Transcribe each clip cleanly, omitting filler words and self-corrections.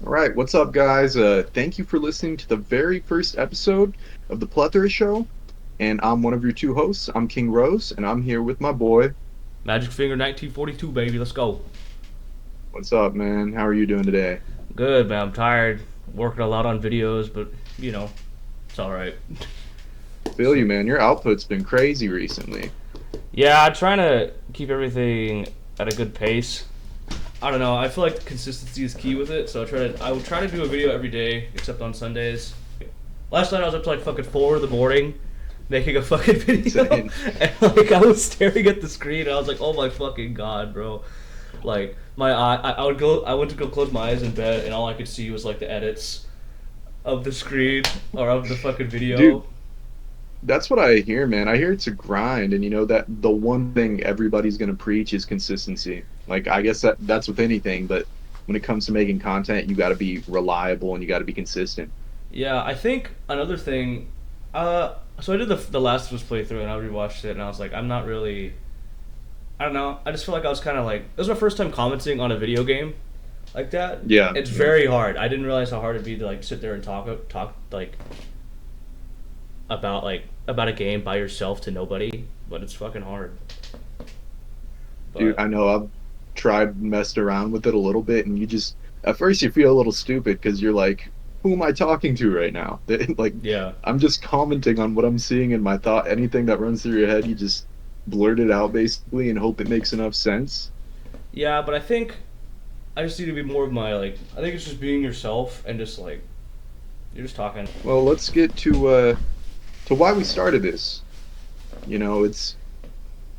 All right, what's up, guys? Thank you for listening to the very first episode of the Plethora Show. And I'm one of your two hosts. I'm King Rose, and I'm here with my boy. Magic Finger 1942, baby. Let's go. What's up, man? How are you doing today? Good, man. I'm tired. Working a lot on videos, but, you know, it's alright. Feel you, man. Your output's been crazy recently. Yeah, I'm trying to keep everything at a good pace. I don't know. I feel like consistency is key with it, so I would try to do a video every day, except on Sundays. Last night I was up to like fucking 4 in the morning making a fucking video, Insane. and like I was staring at the screen, and I was like, "Oh my fucking god, bro!" Like my eye, I went to go close my eyes in bed, and all I could see was like the edits of the screen or of the fucking Dude, video. that's what I hear, man. I hear it's a grind, and you know that the one thing everybody's gonna preach is consistency. Like, I guess that's with anything, but when it comes to making content, you got to be reliable and you got to be consistent. Yeah, I think another thing. So I did the Last of Us playthrough, and I rewatched it, and I was like, I'm not really. I don't know. I just feel like I was kind of like it was my first time commenting on a video game like that. Yeah, It's yeah. very hard. I didn't realize how hard it'd be to like sit there and talk like about a game by yourself to nobody, but it's fucking hard. Dude, But I know I've tried messed around with it a little bit, and you just at first you feel a little stupid because you're like, who am I talking to right now? Like, yeah, I'm just commenting on what I'm seeing in my thought. Anything that runs through your head, you just blurt it out basically and hope it makes enough sense. yeah, but I think I just need to be more of my like. I think it's just being yourself and just like you're just talking. Well, let's get to why we started this. You know, it's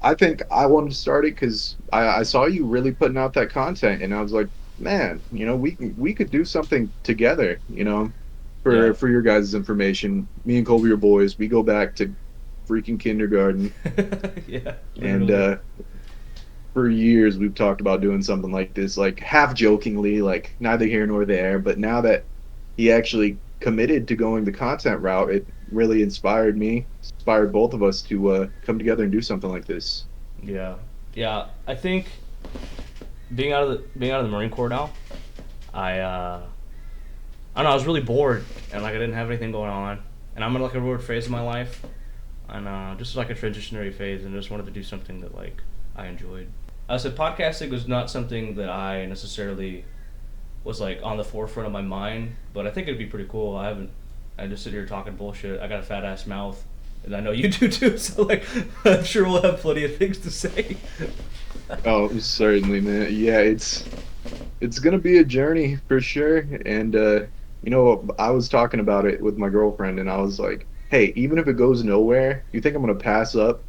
I think I wanted to start it because I saw you really putting out that content, and I was like, man, we could do something together. Yeah, For your guys' information, me and Colby are boys. We go back to freaking kindergarten, yeah, and literally. for years we've talked about doing something like this, like half jokingly, like neither here nor there. But now that he actually committed to going the content route, it really inspired me, inspired both of us to come together and do something like this. Yeah, yeah. I think being out of the Marine Corps now, I don't know. I was really bored and like I didn't have anything going on, and I'm in like a weird phase of my life, and just like a transitionary phase, and I just wanted to do something that like I enjoyed. I said podcasting was not something that I necessarily was like on the forefront of my mind, but I think it'd be pretty cool. I just sit here talking bullshit. I got a fat ass mouth, and I know you do too. So like, I'm sure we'll have plenty of things to say. Oh, certainly, man. Yeah, it's gonna be a journey for sure. And I was talking about it with my girlfriend, and I was like, "Hey, even if it goes nowhere, you think I'm gonna pass up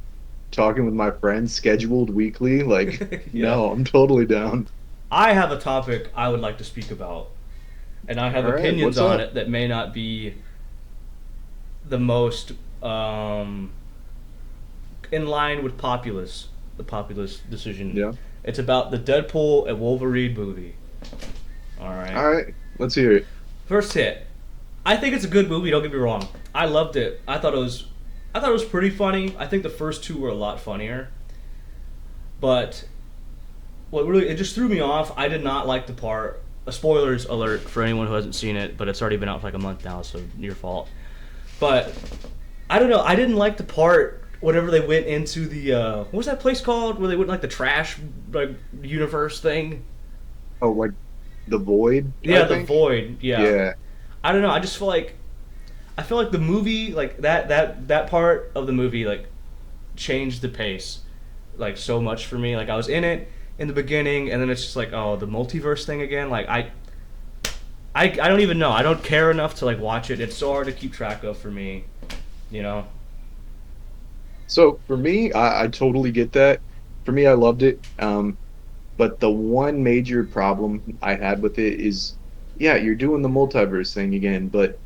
talking with my friends scheduled weekly? Like, Yeah, no, I'm totally down." I have a topic I would like to speak about, and I have All right, opinions what's on up? it that may not be the most um, in line with the populist decision. Yeah. It's about the Deadpool and Wolverine movie. All right. All right, let's hear it. First hit. I think it's a good movie. Don't get me wrong. I loved it. I thought it was pretty funny. I think the first two were a lot funnier. But what really it just threw me off. I did not like the part. Spoilers alert for anyone who hasn't seen it, but it's already been out for like a month now, so your fault. But I don't know. I didn't like the part whenever they went into the what was that place called where they went like the trash like universe thing. Oh, like the void, I Yeah, the think. void. Yeah, Yeah. I don't know. I feel like the movie like that part of the movie like changed the pace like so much for me. Like I was in it in the beginning, and then it's just like oh the multiverse thing again. Like I don't even know. I don't care enough to like watch it. It's so hard to keep track of for me. You know. So for me, I totally get that. For me, I loved it. But the one major problem I had with it is, yeah, you're doing the multiverse thing again, but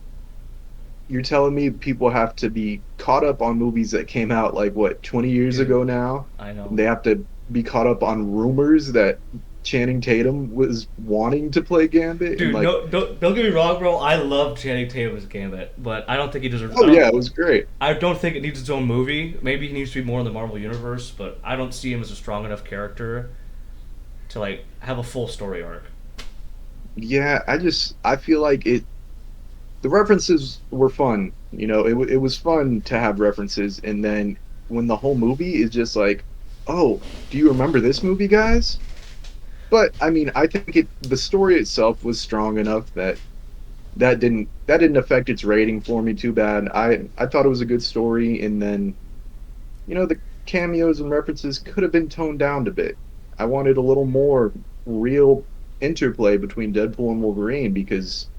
you're telling me people have to be caught up on movies that came out like what, 20 years Dude, ago now? I know. They have to be caught up on rumors that Channing Tatum was wanting to play Gambit and Dude, like, no, don't get me wrong, bro. I love Channing Tatum as Gambit, but I don't think he deserves. oh yeah, it was great. I don't think it needs its own movie. Maybe he needs to be more in the Marvel universe, but I don't see him as a strong enough character to like have a full story arc. Yeah, I feel like it. The references were fun. It was fun to have references, and then when the whole movie is just like, oh, do you remember this movie, guys? But I mean, I think the story itself was strong enough that that didn't affect its rating for me too bad. I thought it was a good story, and then the cameos and references could have been toned down a bit. I wanted a little more real interplay between Deadpool and Wolverine because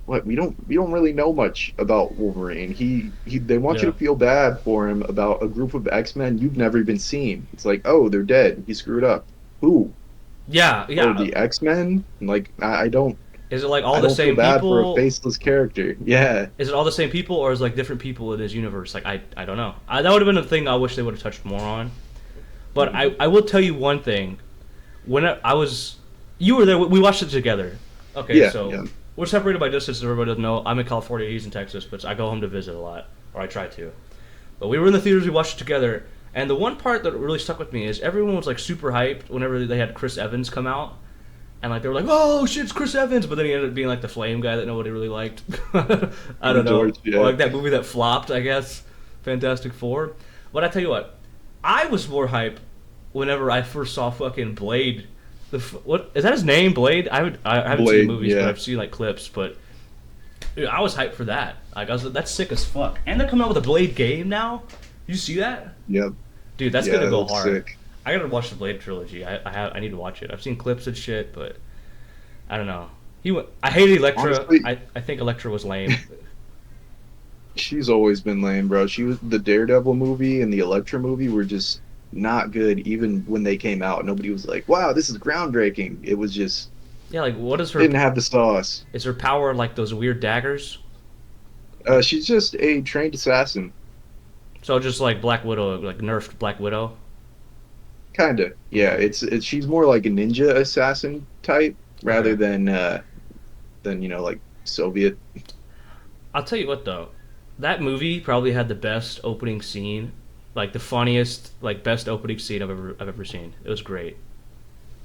what we don't really know much about Wolverine. He they want you Yeah, to feel bad for him about a group of X-Men you've never even seen. It's like, oh, they're dead. He screwed up. Who? yeah, Oh, yeah. the X-Men? Like I don't Is it like all I the don't feel same bad for a people? faceless character. Yeah. Is it all the same people, or is it like different people in his universe? Like I don't know. That would have been a thing I wish they would have touched more on. But Mhm. I will tell you one thing. When I was, you were there. We watched it together. Okay, Yeah, so yeah. we're separated by distance. As everybody doesn't know, I'm in California. He's in Texas, but I go home to visit a lot, or I try to. But we were in the theaters. We watched it together, and the one part that really stuck with me is everyone was like super hyped whenever they had Chris Evans come out, and like they were like, "Oh shit, it's Chris Evans!" But then he ended up being like the Flame guy that nobody really liked. I The don't know, George, or yeah. like that movie that flopped, I guess, Fantastic Four. But I tell you what, I was more hype whenever I first saw fucking Blade. What is that his name? Blade? I haven't seen the Blade, movies, but yeah. I've seen like clips. But dude, I was hyped for that. Like that's sick as fuck. And they're coming out with a Blade game now. You see that? Yep. Dude, that's Yeah, gonna that go looks hard. sick. I gotta watch the Blade trilogy. I need to watch it. I've seen clips and shit, but I don't know. I hated Elektra. Honestly, I think Elektra was lame. she's always been lame, bro. She was the Daredevil movie and the Elektra movie were just not good even when they came out. Nobody was like, "Wow, this is groundbreaking." It was just Yeah, like what is her? didn't have the sauce. Is her power like those weird daggers? She's just a trained assassin. So just like Black Widow, like nerfed Black Widow. Kinda. Yeah, Okay. it's she's more like a ninja assassin type rather Okay. than like Soviet. I'll tell you what though, that movie probably had the best opening scene, like the funniest, like best opening scene I've ever seen. It was great,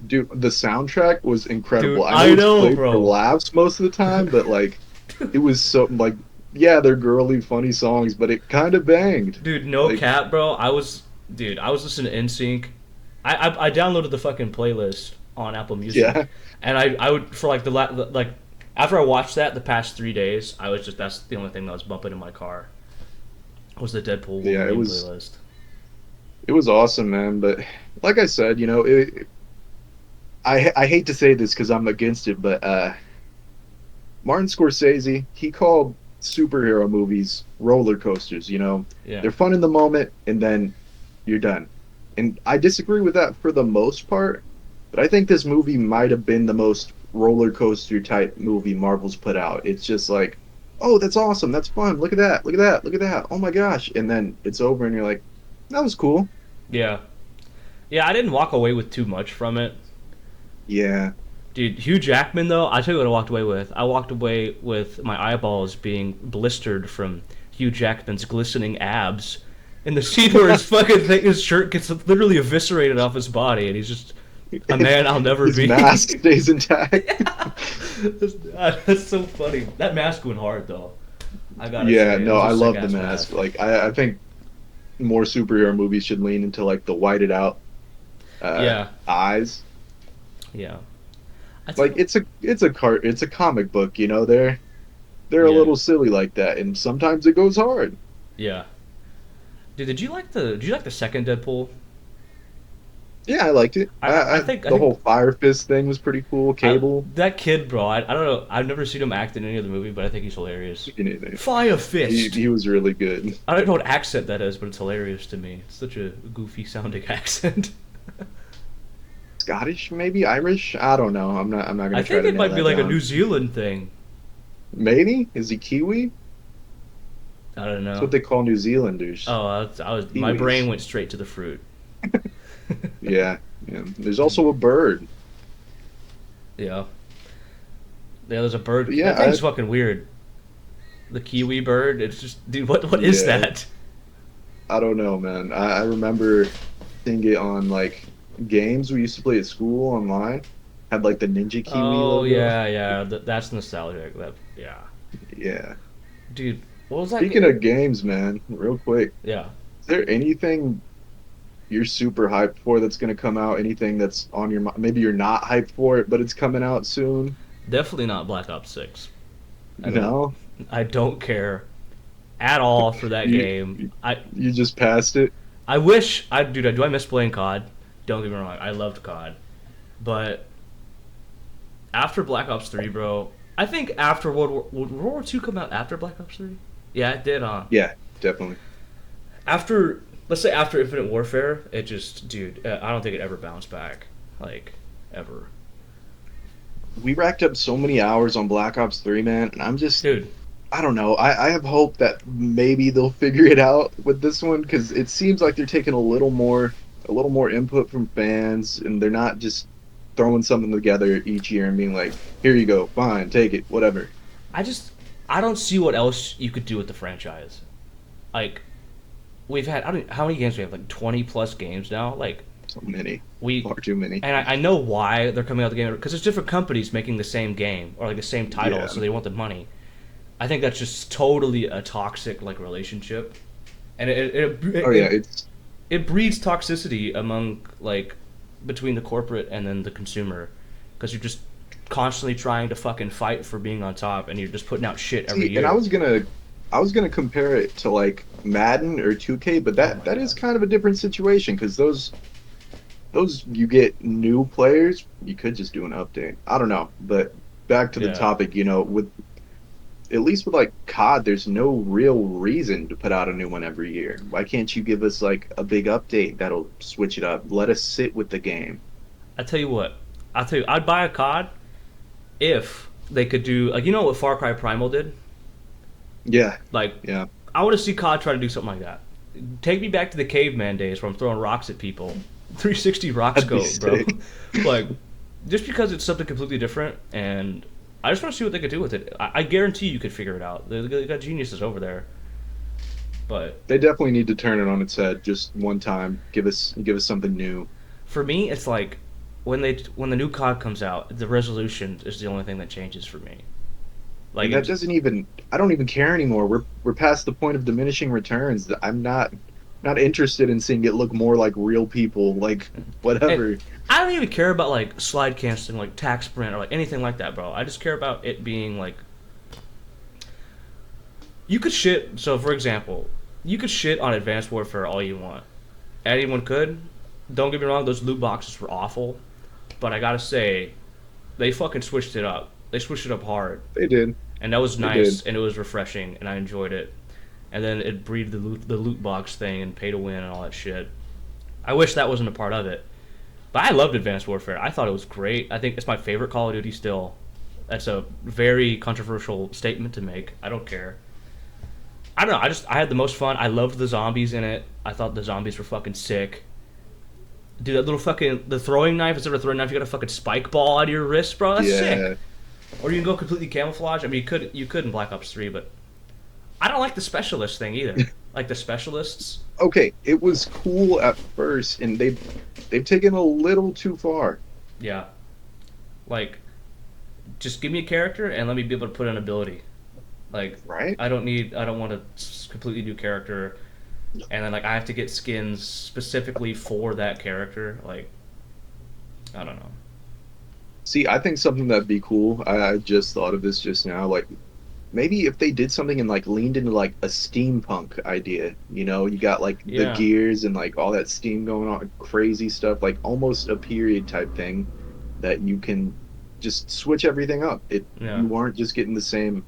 Dude, the soundtrack was incredible. dude. I know I it's know, played for bro. laughs most of the time, but like it was so like yeah, they're girly, funny songs, but it kind of banged. Dude, no Like cap, bro. I was listening to NSYNC. I downloaded the fucking playlist on Apple Music, yeah, and I would for like like after I watched that the past 3 days, I was just that's the only thing that was bumping in my car was the Deadpool yeah, Wolverine playlist. it was awesome, man. But like I said, I hate to say this because I'm against it, but Martin Scorsese, he called superhero movies roller coasters. Yeah, They're fun in the moment, and then you're done. And I disagree with that for the most part, but I think this movie might have been the most roller coaster type movie Marvel's put out. It's just like, oh, that's awesome, that's fun. Look at that, look at that, look at that. Oh my gosh! And then it's over, and you're like, that was cool. yeah, yeah. I didn't walk away with too much from it. Yeah, Dude, Hugh Jackman though, I tell you what I walked away with. I walked away with my eyeballs being blistered from Hugh Jackman's glistening abs. In the scene where his fucking thing, his shirt gets literally eviscerated off his body, and he's just a man I'll never his be. mask stays intact. Yeah. That's so funny. That mask went hard though. I gotta Yeah, say, it no, was a I sick love the ass mask. mask. Like, I think more superhero movies should lean into like the whited out Yeah, eyes. yeah. I Like think, it's a comic book, they're a yeah, little silly like that, and sometimes it goes hard. yeah. Dude, did you like the second Deadpool? Yeah, I liked it. I The think whole Fire Fist thing was pretty cool. Cable, that kid, bro. I don't know. I've never seen him act in any other movie, but I think he's hilarious. he, Fire fist. he was really good. I don't know what accent that is, but it's hilarious to me. It's such a goofy sounding accent. Scottish, maybe Irish. I don't know. I'm not I gonna try think to it nail might be that like a down. New Zealand thing. Maybe is he Kiwi? I don't That's know. what they call New Zealanders. Oh, I was. My Kiwis. brain went straight to the fruit. Yeah, yeah. There's also a bird. Yeah. Yeah, there's a bird. But That yeah, thing's fucking weird. The kiwi bird. It's just, dude. What is yeah. that? I don't know, man. I remember seeing it on like games we used to play at school online. Had like the Ninja Kiwi Oh logo. yeah, yeah. That's nostalgic. That yeah, Yeah. dude. What was that? Speaking of games, man, real quick, Yeah, is there anything you're super hyped for that's going to come out? Anything that's on your mind? Maybe you're not hyped for it, but it's coming out soon. definitely not Black Ops 6. I don't. No, I don't care at all for that you game. you just passed it. I wish I dude. Do I miss playing COD? Don't get me wrong. I loved COD, but after Black Ops 3, bro. I think after World War II come out after Black Ops 3. Yeah, it did. Yeah, definitely. After let's say after Infinite Warfare, it just dude. I don't think it ever bounced back, like ever, We racked up so many hours on Black Ops 3, man, and dude. I don't know. I have hope that maybe they'll figure it out with this one because it seems like they're taking a little more input from fans, and they're not just throwing something together each year and being like, "Here you go, fine, take it, whatever." I just I don't see what else you could do with the franchise. Like we've had I don't how many games we have like 20 plus games now. Like So many, we far too many. and I know why they're coming out with the game because there's different companies making the same game or like the same title, Yeah. so they want the money. I think that's just totally a toxic like relationship, and Oh yeah, it's it breeds toxicity among like between the corporate and then the consumer because you're just constantly trying to fucking fight for being on top and you're just putting out shit every see, and year. I was gonna compare it to like Madden or 2K, but Oh my that is god. kind of a different situation because those you get new players, you could just do an update. I don't know, but back to the Yeah. topic, with at least with like COD, there's no real reason to put out a new one every year. Why can't you give us like a big update that'll switch it up? Let us sit with the game. I tell you what. I'll tell you I'd buy a COD if they could do like you know what Far Cry Primal did? Yeah, Like yeah. I want to see COD try to do something like that. Take me back to the caveman days where I'm throwing rocks at people. 360 rock That'd be scope, bro. sick. Like just because it's something completely different and I just want to see what they could do with it. I guarantee you could figure it out. They got geniuses over there. But They definitely need to turn it on its head just one time. Give us something new. for me, it's like when the new COD comes out, the resolution is the only thing that changes for me. Like And that it, doesn't even I don't even care anymore. We're past the point of diminishing returns. I'm not interested in seeing it look more like real people, like it, whatever. I don't even care about like slide canceling, like tax sprint or like anything like that, bro. I just care about it being like you could shit. So for example, you could shit on Advanced Warfare all you want. Anyone could. Don't get me wrong; those loot boxes were awful, but I gotta say, they fucking switched it up. They switched it up hard, They did. and that was They did. nice, and it was refreshing, and I enjoyed it. And then it breeded the loot box thing and pay to win and all that shit. I wish that wasn't a part of it, but I loved Advanced Warfare. I thought it was great. I think it's my favorite Call of Duty still. That's a very controversial statement to make. I don't care. I don't know. I had the most fun. I loved the zombies in it. I thought the zombies were fucking sick. Dude, that little fucking the throwing knife instead of a throwing knife, you got a fucking spike ball out of your wrist, bro. That's sick. Yeah. Or you can go completely camouflage. I mean, you could in Black Ops 3, but I don't like the specialist thing either. Like the specialists. Okay, it was cool at first, and they've taken a little too far, Yeah. Like just give me a character and let me be able to put an ability. Like right? I don't want a completely new character and then like I have to get skins specifically for that character. Like I don't know. See, I think something that'd be cool. I just thought of this just now. Like maybe if they did something and like leaned into like a steampunk idea. You got like the Yeah. gears and like all that steam going on, crazy stuff, like almost a period type thing that you can just switch everything up. Yeah. You aren't just getting the same.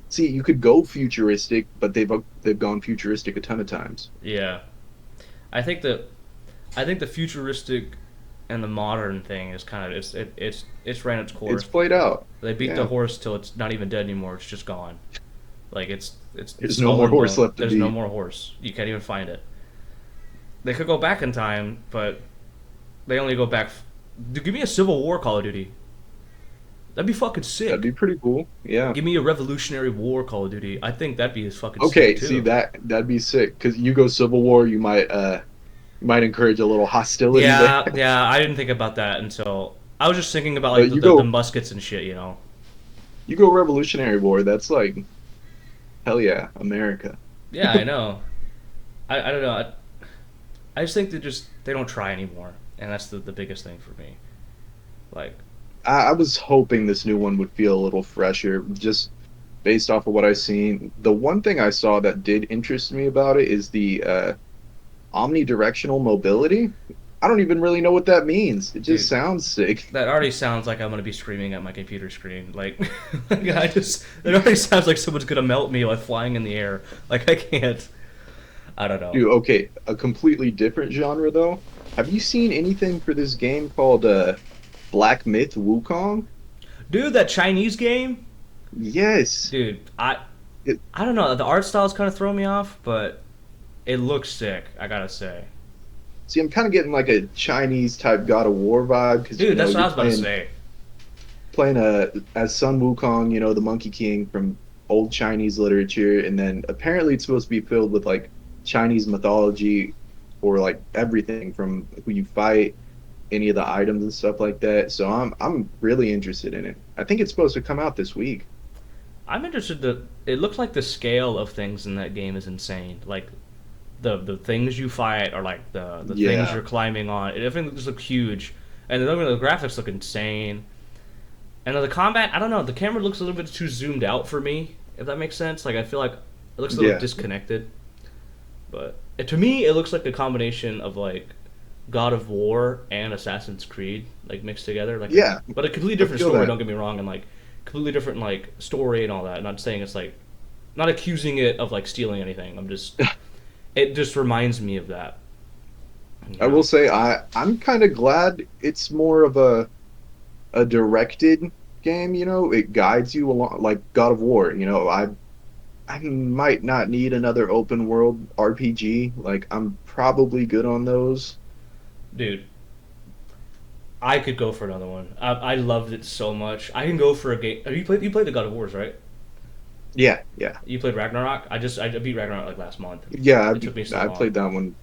See, you could go futuristic, but they've gone futuristic a ton of times. Yeah. I think that I think the futuristic and the modern thing is kind of it's ran its It's course. played out. They beat the Yeah, horse till it's not even dead anymore. It's just gone. Like it's there's no skull more and horse bone. left to There's no beat. more horse. You can't even find it. They could go back in time, but they only go back. Dude, give me a Civil War Call of Duty. That'd be fucking That'd sick. be pretty cool. Yeah. Give me a Revolutionary War Call of Duty. I think that'd be fucking sick Okay, see too. that'd be sick because you go Civil War, you might encourage a little hostility Yeah, there. yeah. I didn't think about that until. I was just thinking about like But the muskets and shit. you go Revolutionary War. That's like hell yeah, America. Yeah, I know. I don't know. I just think they don't try anymore, and that's the biggest thing for me. Like, I was hoping this new one would feel a little fresher, just based off of what I seen. The one thing I saw that did interest me about it is the omnidirectional mobility. I don't even really know what that means. It just dude, sounds sick. that already sounds like I'm gonna be screaming at my computer screen. Like, it already sounds like someone's gonna melt me like flying in the air. Like I can't. I don't know, Dude, okay, a completely different genre though. Have you seen anything for this game called Black Myth Wukong? dude. That Chinese game, Yes. dude. It, I don't know. The art styles kind of throw me off, but it looks sick. I gotta say, See, I'm kind of getting like a Chinese type God of War vibe because dude. That's what I you're was about to playing say. as Sun Wukong, the Monkey King from old Chinese literature, and then apparently it's supposed to be filled with like Chinese mythology or like everything from who you fight, any of the items and stuff like that. So I'm really interested in it. I think it's supposed to come out this week. I'm interested. It looks like the scale of things in that game is insane. Like the things you fight are like the things Yeah, you're climbing on. Everything just looks huge, and the graphics look insane. And then the combat, I don't know. The camera looks a little bit too zoomed out for me, if that makes sense. Like I feel like it looks a little yeah, disconnected. But to me, it looks like a combination of like God of War and Assassin's Creed, like mixed together. yeah. But a completely I different feel story. that. Don't get me wrong, and like completely different like story and all that. Not saying it's like not accusing it of like stealing anything. I'm just it just reminds me of that. You I will know? say I'm kind of glad it's more of a directed game. It guides you along like God of War. I might not need another open world RPG. Like I'm probably good on those. Dude, I could go for another one. I loved it so much. I can go for a game. Have you played the God of Wars, right? Yeah, yeah, You played Ragnarok. I beat Ragnarok like last month. yeah. It took me so I long, played that one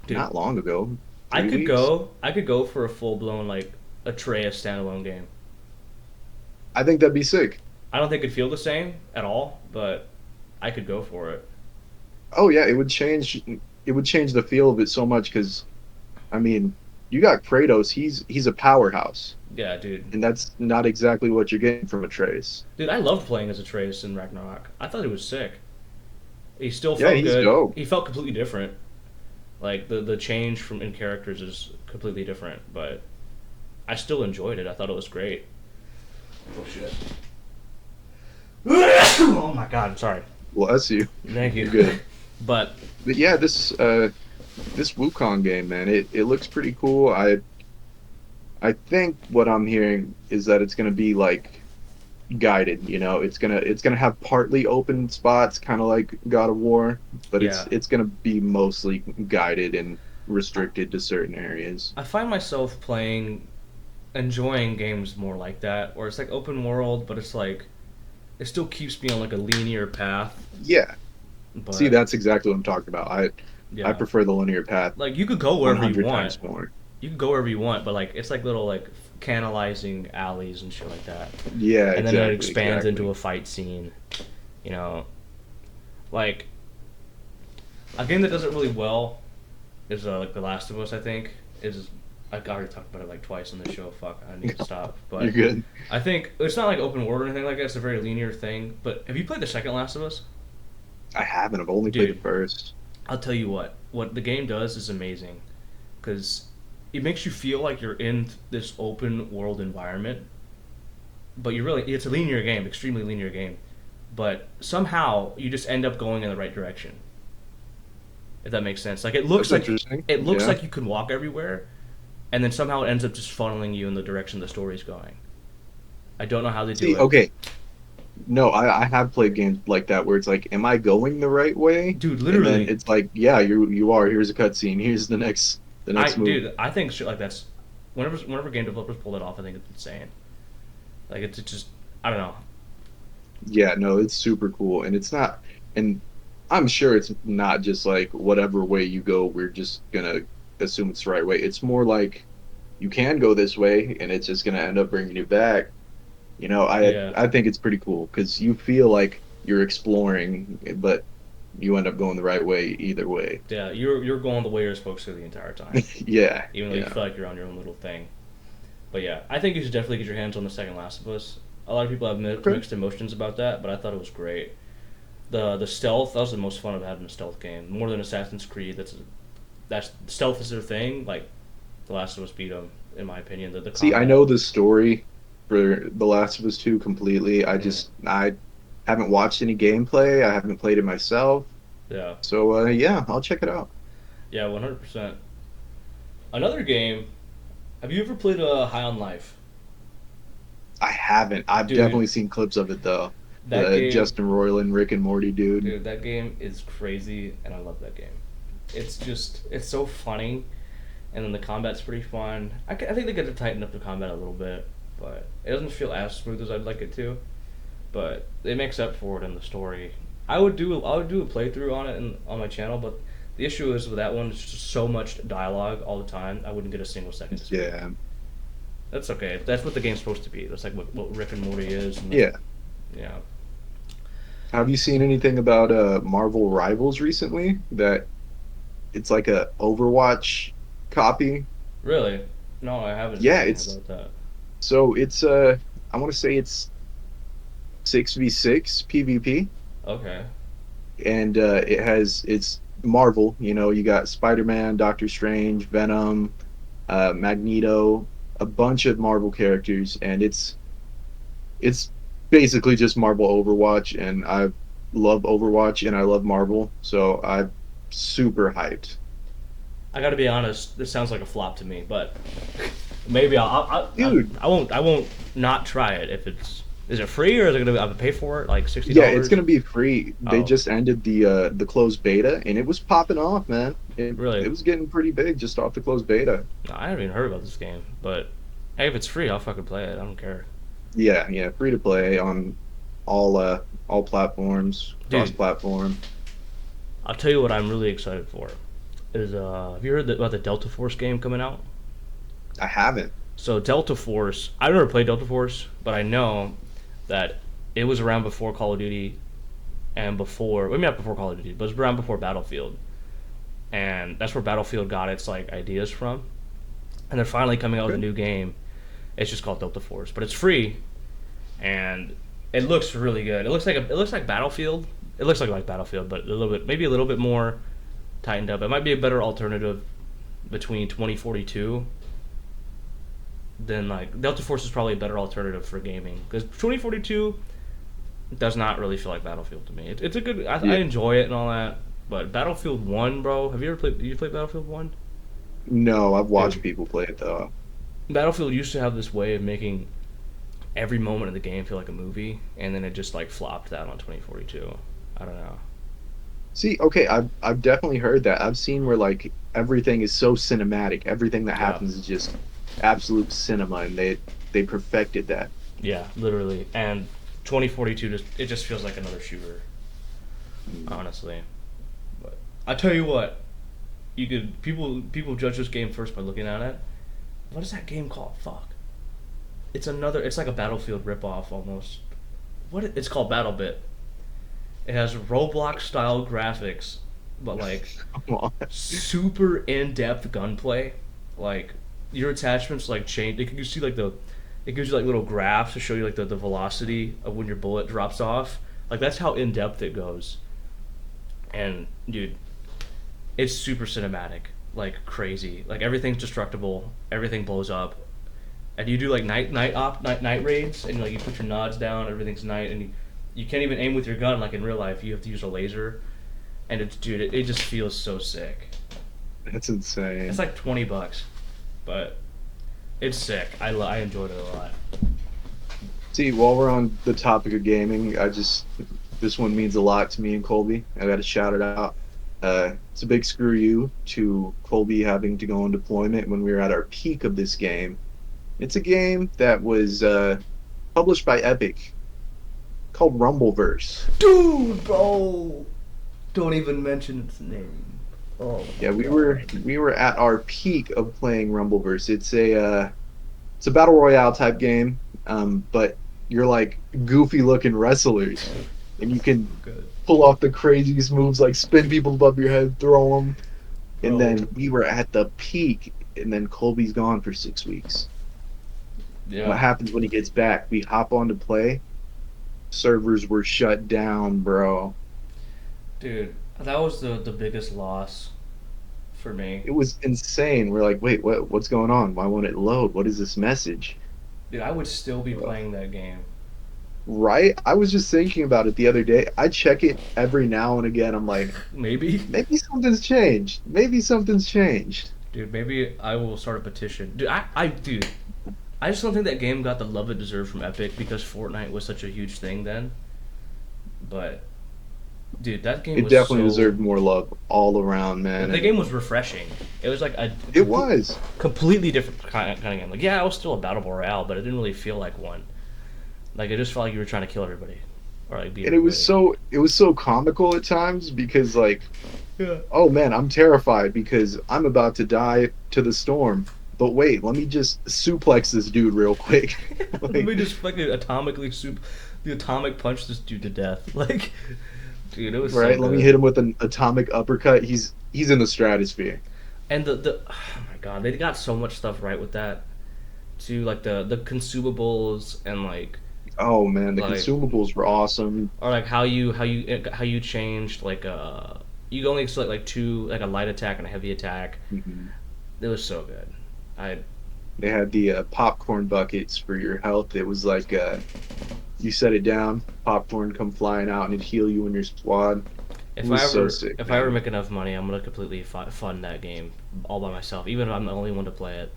dude. not long ago, 3 weeks. I could go for a full blown like Atreus standalone game. I think that'd be sick. I don't think it'd feel the same at all, but I could go for it. Oh yeah, it would change the feel of it so much because I mean, you got Kratos. He's a powerhouse, Yeah, dude. and that's not exactly what you're getting from a Trace. Dude, I loved playing as Atreus in Ragnarok. I thought it was sick. He still Yeah, felt he's good. dope. He felt completely different. Like the change from in characters is completely different, but I still enjoyed it. I thought it was great. Oh shit. Oh my god, I'm sorry. Bless you. Thank You're you. good. But But yeah, this Wukong game, man, it looks pretty cool. I think what I'm hearing is that it's gonna be like guided. It's gonna have partly open spots, kind of like God of War, but it's yeah, it's gonna be mostly guided and restricted to certain areas. I find myself enjoying games more like that, where it's like open world, but it's like it still keeps me on like a linear path. Yeah. See, But that's exactly what I'm talking about. I yeah, prefer the linear path like you could go wherever you 100 want. times more. You can go wherever you want, but like it's like little like canalizing alleys and shit like that, Yeah, and then it exactly, expands into exactly. a fight scene. You know, like a game that does it really well is like The Last of Us. I think is I already talked about it like twice on the show. Fuck, I need to stop. You're But good. I think it's not like open world or anything like that. It's a very linear thing. But have you played the second Last of Us, I haven't. I've only played the dude? first. I'll tell you what. What the game does is amazing, because it makes you feel like you're in this open world environment, but it's a linear game, extremely linear game, but somehow you just end up going in the right direction. If that makes sense. Like That's interesting. it looks Yeah. like you can walk everywhere, and then somehow it ends up just funneling you in the direction the story's going. I don't know how they do See, it. okay. No, I have played games like that where it's like, am I going the right way? Dude, And then literally, it's like, yeah, you are. Here's a cutscene. Here's the next move. I think shit like that's whenever game developers pull it off, I think it's insane. Like it's just I don't know. Yeah, no, it's super cool, and it's not, and I'm sure it's not just like whatever way you go, we're just gonna assume it's the right way. It's more like you can go this way, and it's just gonna end up bringing you back. Yeah, I think it's pretty cool because you feel like you're exploring, but you end up going the right way either way. yeah. You're going the way you're supposed to the entire time, Yeah, even though you yeah. feel like you're on your own little thing. But yeah, I think you should definitely get your hands on the second Last of Us. A lot of people have Okay. mixed emotions about that, but I thought it was great. The stealth, that was the most fun I've had in a stealth game, more than Assassin's Creed. That's stealth is their thing. Like the Last of Us beat them, in my opinion. The See, I combat. know the story for The Last of Us 2 completely. Mm, I haven't watched any gameplay. I haven't played it myself. yeah, So yeah, I'll check it out. yeah, 100%. Another game. Have you ever played High on Life, I haven't. I've dude? definitely seen clips of it though. That The game, Justin Roiland, Rick and Morty dude. dude. That game is crazy, and I love that game. It's so funny, and then the combat's pretty fun. I think they got to tighten up the combat a little bit, but it doesn't feel as smooth as I'd like it to. But it makes up for it in the story. I would do a playthrough on it on my channel, but the issue is with that one, it's just so much dialogue all the time. I wouldn't get a single second to speak. Yeah. That's okay. That's what the game's supposed to be. That's like what Rick and Morty is, and Yeah. yeah. Have you seen anything about Marvel Rivals recently? That it's like a Overwatch copy. Really? No, I haven't seen Yeah, anything it's about that. so it's I want to say it's 6v6 PvP, Okay. and it's Marvel. You got Spider-Man, Doctor Strange, Venom, Magneto, a bunch of Marvel characters, and it's basically just Marvel Overwatch, and I love Overwatch and I love Marvel, so I'm super hyped. I got to be honest. This sounds like a flop to me, but maybe Dude, I won't not try it if it's. Is it free or is it gonna be? I have to pay for it, like sixty yeah, it's dollars. gonna be free. They Oh, just ended the closed beta, and it was popping off, man. It really? was getting pretty big just off the closed beta. No, I haven't even heard about this game. But hey, if it's free, I'll fucking play it. I don't care, Yeah, yeah, free to play on all platforms, cross dude. platform. I'll tell you what I'm really excited for. Is have you heard about the Delta Force game coming out? I haven't. So Delta Force, I've never played Delta Force, but I know that it was around before Call of Duty and before, maybe not before Call of Duty, but it was around before Battlefield, and that's where Battlefield got its like ideas from. And they're finally coming out with a Okay. new game. It's just called Delta Force, but it's free, and it looks really good. It looks like Battlefield. It looks like Battlefield, but a little bit, maybe a little bit more tightened up. It might be a better alternative between 2042 than like Delta Force is probably a better alternative for gaming because 2042 does not really feel like Battlefield to me. It's a good. I Yeah. enjoy it and all that, but Battlefield One, bro. Have you ever played? Did you play Battlefield One, No, I've watched dude? people play it though. Battlefield used to have this way of making every moment of the game feel like a movie, and then it just like flopped that on 2042. I don't know. See, okay, I've definitely heard that. I've seen where like everything is so cinematic. Everything that Yeah, happens is just absolute cinema, and they perfected that. yeah, literally. And 2042 just feels like another shooter, Mm. honestly. But I tell you what, you could people judge this game first by looking at it. What is that game called? Fuck. It's another. It's like a Battlefield ripoff almost. It's called BattleBit. It has Roblox style graphics, but like Come on. super in depth gunplay. Like your attachments like change. You can see like it gives you like little graphs to show you like the velocity of when your bullet drops off. Like that's how in depth it goes. And dude, it's super cinematic, like crazy. Like everything's destructible, everything blows up, and you do like night raids, and like you put your nods down, everything's night, and you can't even aim with your gun like in real life. You have to use a laser, and it's dude, it just feels so sick. That's It's insane. like $20, but it's sick. I enjoyed it a lot. See, while we're on the topic of gaming, this one means a lot to me and Colby. I got to shout it out. It's a big screw you to Colby having to go on deployment when we were at our peak of this game. It's a game that was published by Epic called Rumbleverse. Dude, bro, don't even mention its name. Oh Yeah, my god. we were at our peak of playing Rumbleverse. It's a battle royale type game, but you're like goofy looking wrestlers, and you can Good. pull off the craziest moves like spin people above your head, throw them, and Bro. then we were at the peak, and then Colby's gone for 6 weeks. What Yeah. happens when he gets back? We hop on to play. Servers were shut down, bro. Dude, that was the biggest loss for me. It was insane. We're like, wait, what's going on? Why won't it load? What is this message? Dude, I would still be Ugh. playing that game. Right? I was just thinking about it the other day. I check it every now and again. I'm like, Maybe. maybe something's changed. Maybe something's changed. Dude, maybe I will start a petition. Dude, I just don't think that game got the love it deserved from Epic because Fortnite was such a huge thing then. But dude, that game It was definitely so. deserved more love all around, man. The And game was refreshing. It was like a it was. completely different kind of game. Like, yeah, it was still a battle royale, but it didn't really feel like one. Like, it just felt like you were trying to kill everybody or like beat And everybody. it was so comical at times because like, Yeah. oh man, I'm terrified because I'm about to die to the storm. But wait, let me just suplex this dude real quick. Let Like, me just fucking atomically the atomic punch this dude to death. Like, dude, it was so right? Let me good. hit him with an atomic uppercut. He's in the stratosphere. And oh my god, they got so much stuff right with that too, like the consumables and Oh man, the like consumables were awesome. or like how you changed like you only select like two, like a light attack and a heavy attack. Mhm. It was so good. I They had the popcorn buckets for your health. It was like you set it down, popcorn come flying out, and it'd heal you and your squad. It was so sick, if I ever man. make enough money, I'm gonna completely fund that game all by myself, even if I'm the only one to play it.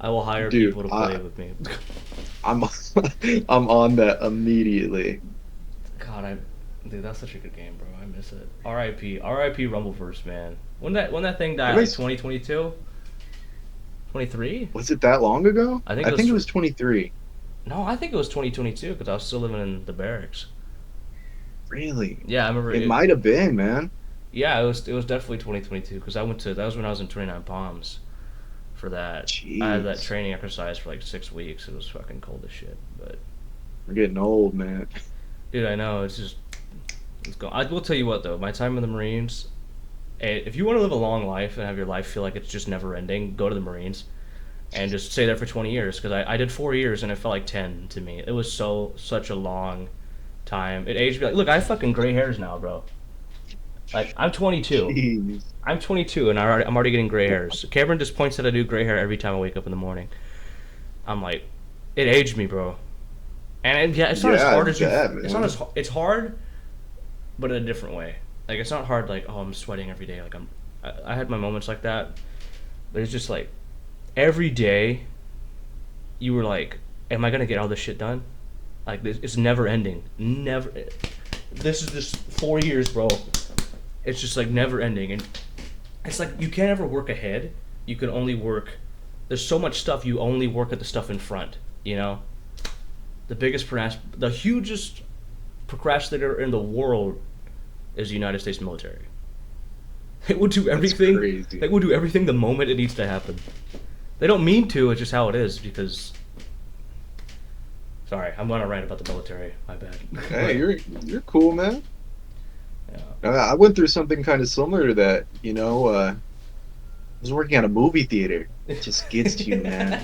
I will hire Dude, people to play with me. I'm I'm on that immediately. God, dude, that's such a good game, bro. I miss it. R.I.P. Rumbleverse, man. When that thing died, like Everybody's 2022, 23. Was it that long ago? I think I it was. think it was 23. No, I think it was 2022 because I was still living in the barracks. Really? Yeah, I remember It it. might have been, man. Yeah, it was definitely 2022 because that was when I was in 29 Palms for that. I had that Jeez. training exercise for like 6 weeks. It was fucking cold as shit, but We're getting old, man. dude, I know it's just it's going. I will tell you what though, my time in the Marines. If you want to live a long life and have your life feel like it's just never ending, go to the Marines and just stay there for 20 years because I did 4 years and it felt like 10 to me. It was such a long time. It aged me like, look, I have fucking gray hairs now, bro. Like I'm 22. Jeez. I'm 22 and I'm already getting gray hairs. Cameron just points that I do gray hair every time I wake up in the morning. I'm like, it aged me, bro. And yeah, it's not as Yeah, I hard as you. bet, It's not man. as it's hard, but in a different way. Like it's not hard. Like, oh, I'm sweating every day. Like I had my moments like that, but it's just like every day you were like, am I gonna get all this shit done? Like this, it's never ending. Never. This is just 4 years, bro. It's just like never ending, and it's like you can't ever work ahead. You can only work. There's so much stuff. You only work at the stuff in front. You know, the hugest procrastinator in the world is the United States military. They will do That's everything. They crazy. will do everything the moment it needs to happen. They don't mean to. It's just how it is. Because sorry, I'm gonna rant about the military. My bad. Hey, But you're cool, man. yeah, I went through something kind of similar to that. I was working at a movie theater. It just gets to you, man.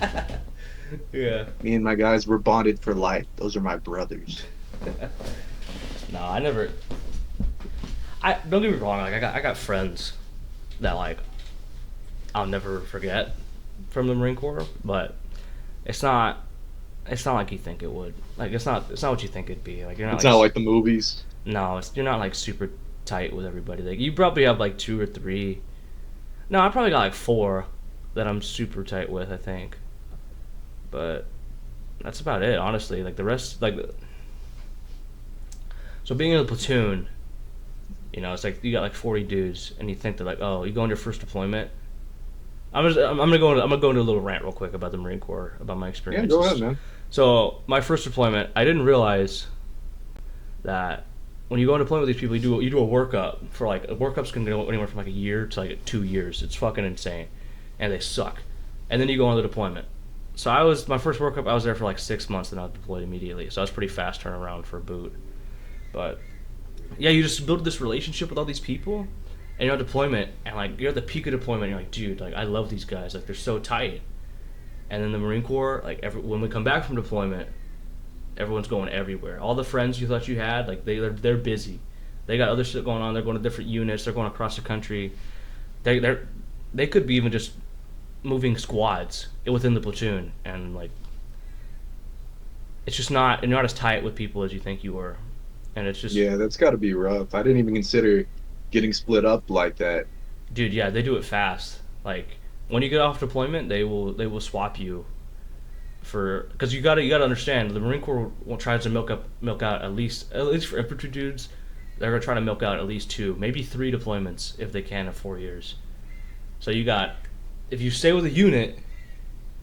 yeah. Me and my guys were bonded for life. Those are my brothers. No, I never. I don't get me wrong. Like I got friends that like I'll never forget from the Marine Corps, but it's not. It's not like you think it would. Like it's not what you think it'd be. Like you're not It's like not like the movies. no, you're not like super tight with everybody. Like you probably have like two or three. No, I probably got like four that I'm super tight with. I think, but that's about it. Honestly, like the rest, like so being in a platoon, it's like you got like 40 dudes, and you think that like, oh, you go on your first deployment. I'm gonna go into a little rant real quick about the Marine Corps, about my Yeah, go ahead, experiences. man. So my first deployment, I didn't realize that when you go on deployment with these people, you do a workup for like workups can go anywhere from like a year to like 2 years. It's fucking insane, and they suck. And then you go on the deployment. So I was my first workup. I was there for like 6 months, and I was deployed immediately. So I was pretty fast turnaround for a boot. But yeah, you just build this relationship with all these people, and you're on deployment, and like you're at the peak of deployment. And you're like, dude, like I love these guys. Like they're so tight. And then the Marine Corps, like when we come back from deployment, everyone's going everywhere. All the friends you thought you had, like they're busy. They got other shit going on. They're going to different units. They're going across the country. They could be even just moving squads within the platoon, and like it's just not you're not as tight with people as you think you were, and it's just Yeah, that's got to be rough. I didn't even consider getting split up like that. dude, yeah, they do it fast. Like when you get off deployment, they will swap you for because you gotta understand the Marine Corps will try to milk out at least for infantry dudes. They're gonna try to milk out at least two, maybe three deployments if they can in 4 years. So you got if you stay with a unit,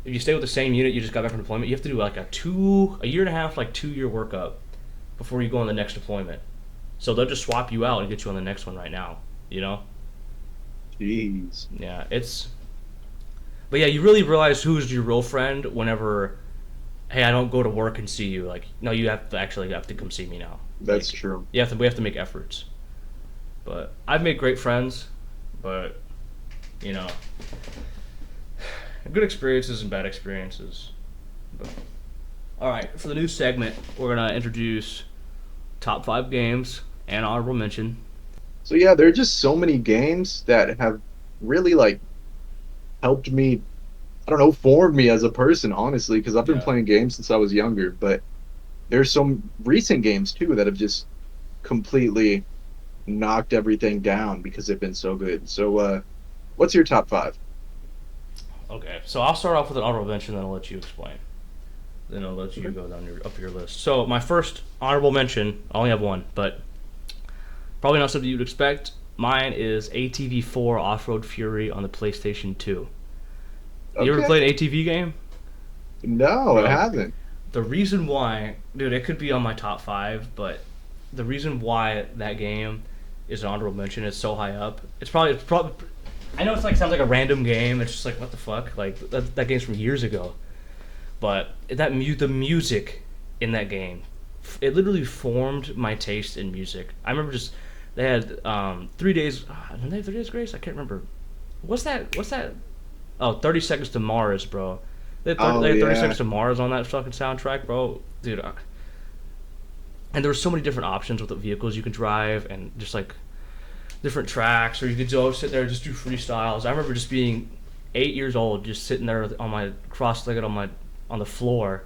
if you stay with the same unit you just got back from deployment, you have to do like a year and a half, like 2 year workup before you go on the next deployment. So they'll just swap you out and get you on the next one right now. You know? Jeez. Yeah, it's. But yeah, you really realize who's your real friend whenever, hey, I don't go to work and see you. Like, no, you have to come see me now. That's Like, true. we have to make efforts. But I've made great friends, but you know, good experiences and bad experiences. But, all right, for the new segment, we're gonna introduce top 5 games and honorable mention. So yeah, there are just so many games that have really like helped me, I don't know, formed me as a person, honestly, because I've been Yeah. playing games since I was younger, but there's some recent games too that have just completely knocked everything down because they've been so good. So what's your top five? Okay, so I'll start off with an honorable mention, then I'll let you explain. Then I'll let you Okay. go down your list. So my first honorable mention, I only have one, but probably not something you'd expect. Mine is ATV4 Off-Road Fury on the PlayStation 2. You ever Okay. played an ATV game? No, I Bro, haven't. the reason why, dude, it could be on my top 5, but the reason why that game is an honorable mention is so high up. It's probably I know it's like sounds like a random game. It's just like what the fuck? Like that game's from years ago. But the music in that game, it literally formed my taste in music. I remember just they had 3 days. Did they have 3 days grace? I can't remember. What's that? What's that? Oh, 30 Seconds to Mars, bro. Oh They had 30 yeah. Seconds to Mars on that fucking soundtrack, bro. Dude, and there were so many different options with the vehicles you could drive, and just like different tracks, or you could just sit there and just do freestyles. I remember just being 8 years old, just sitting there on my cross-legged on the floor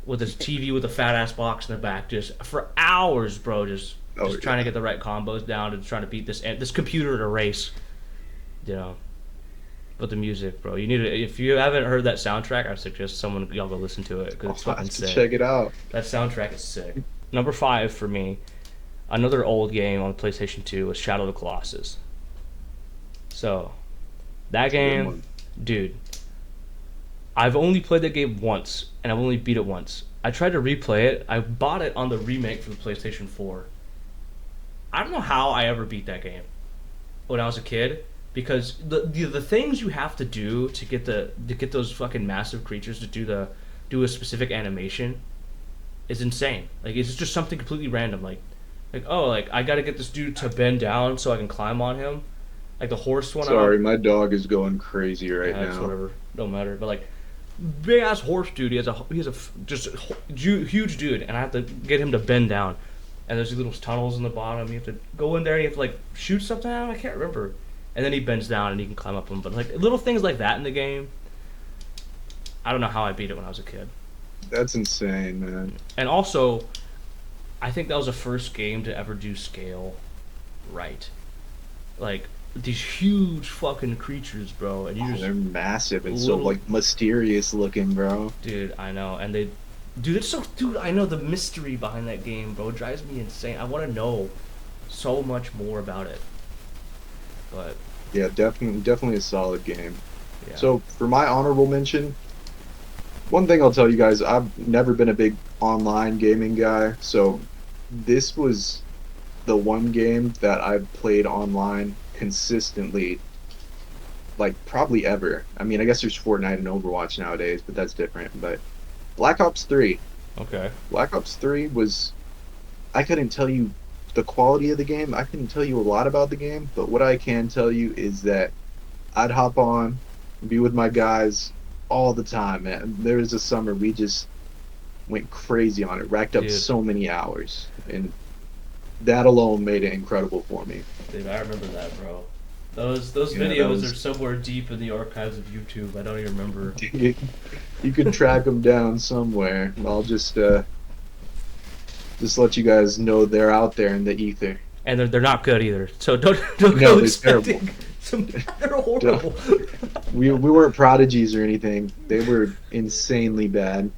with this TV with a fat ass box in the back, just for hours, bro. Oh Just trying to yeah. get the right combos down and trying to beat this computer at a race, you know. But the music, bro, you need to. If you haven't heard that soundtrack, I suggest someone y'all go listen to it because I'll it's fucking have to sick. check it out. That soundtrack is sick. Number 5 for me, another old game on PlayStation 2 was Shadow of the Colossus. So, that It's a good game, one. dude, I've only played that game once, and I've only beat it once. I tried to replay it. I bought it on the remake for the PlayStation 4. I don't know how I ever beat that game when I was a kid, because the things you have to do to get those fucking massive creatures to do a specific animation is insane. Like it's just something completely random. Like oh, like I got to get this dude to bend down so I can climb on him. Like the horse one, I Sorry, don't. my dog is going crazy right Yeah, it's now. whatever. Don't matter. But like big ass horse dude, just huge dude, and I have to get him to bend down. And there's these little tunnels in the bottom. You have to go in there and you have to like shoot something at him. I can't remember. And then he bends down and he can climb up them. But like little things like that in the game, I don't know how I beat it when I was a kid. That's insane, man. And also, I think that was the first game to ever do scale right. Like these huge fucking creatures, bro, and you Oh, just they're massive and so little like mysterious looking, bro. dude. I know, and dude, it's so dude. I know the mystery behind that game, bro. It drives me insane. I want to know so much more about it, but Yeah, definitely a solid game. yeah, So for my honorable mention, one thing I'll tell you guys, I've never been a big online gaming guy, so this was the one game that I've played online consistently, like probably ever. I mean, I guess there's Fortnite and Overwatch nowadays, but that's different. But Black Ops 3. Okay. Black Ops 3 was, I couldn't tell you the quality of the game. I couldn't tell you a lot about the game, but what I can tell you is that I'd hop on, be with my guys all the time, man. There was a summer we just went crazy on it, racked up Dude, so many hours, and that alone made it incredible for me. dude, I remember that, bro. Those Yeah, that videos are was somewhere deep in the archives of YouTube. I don't even remember. you can track them down somewhere. I'll just let you guys know they're out there in the ether. And they're not good either. So don't No, go they're terrible. expecting some. They're Don't- horrible. we weren't prodigies or anything. They were insanely bad.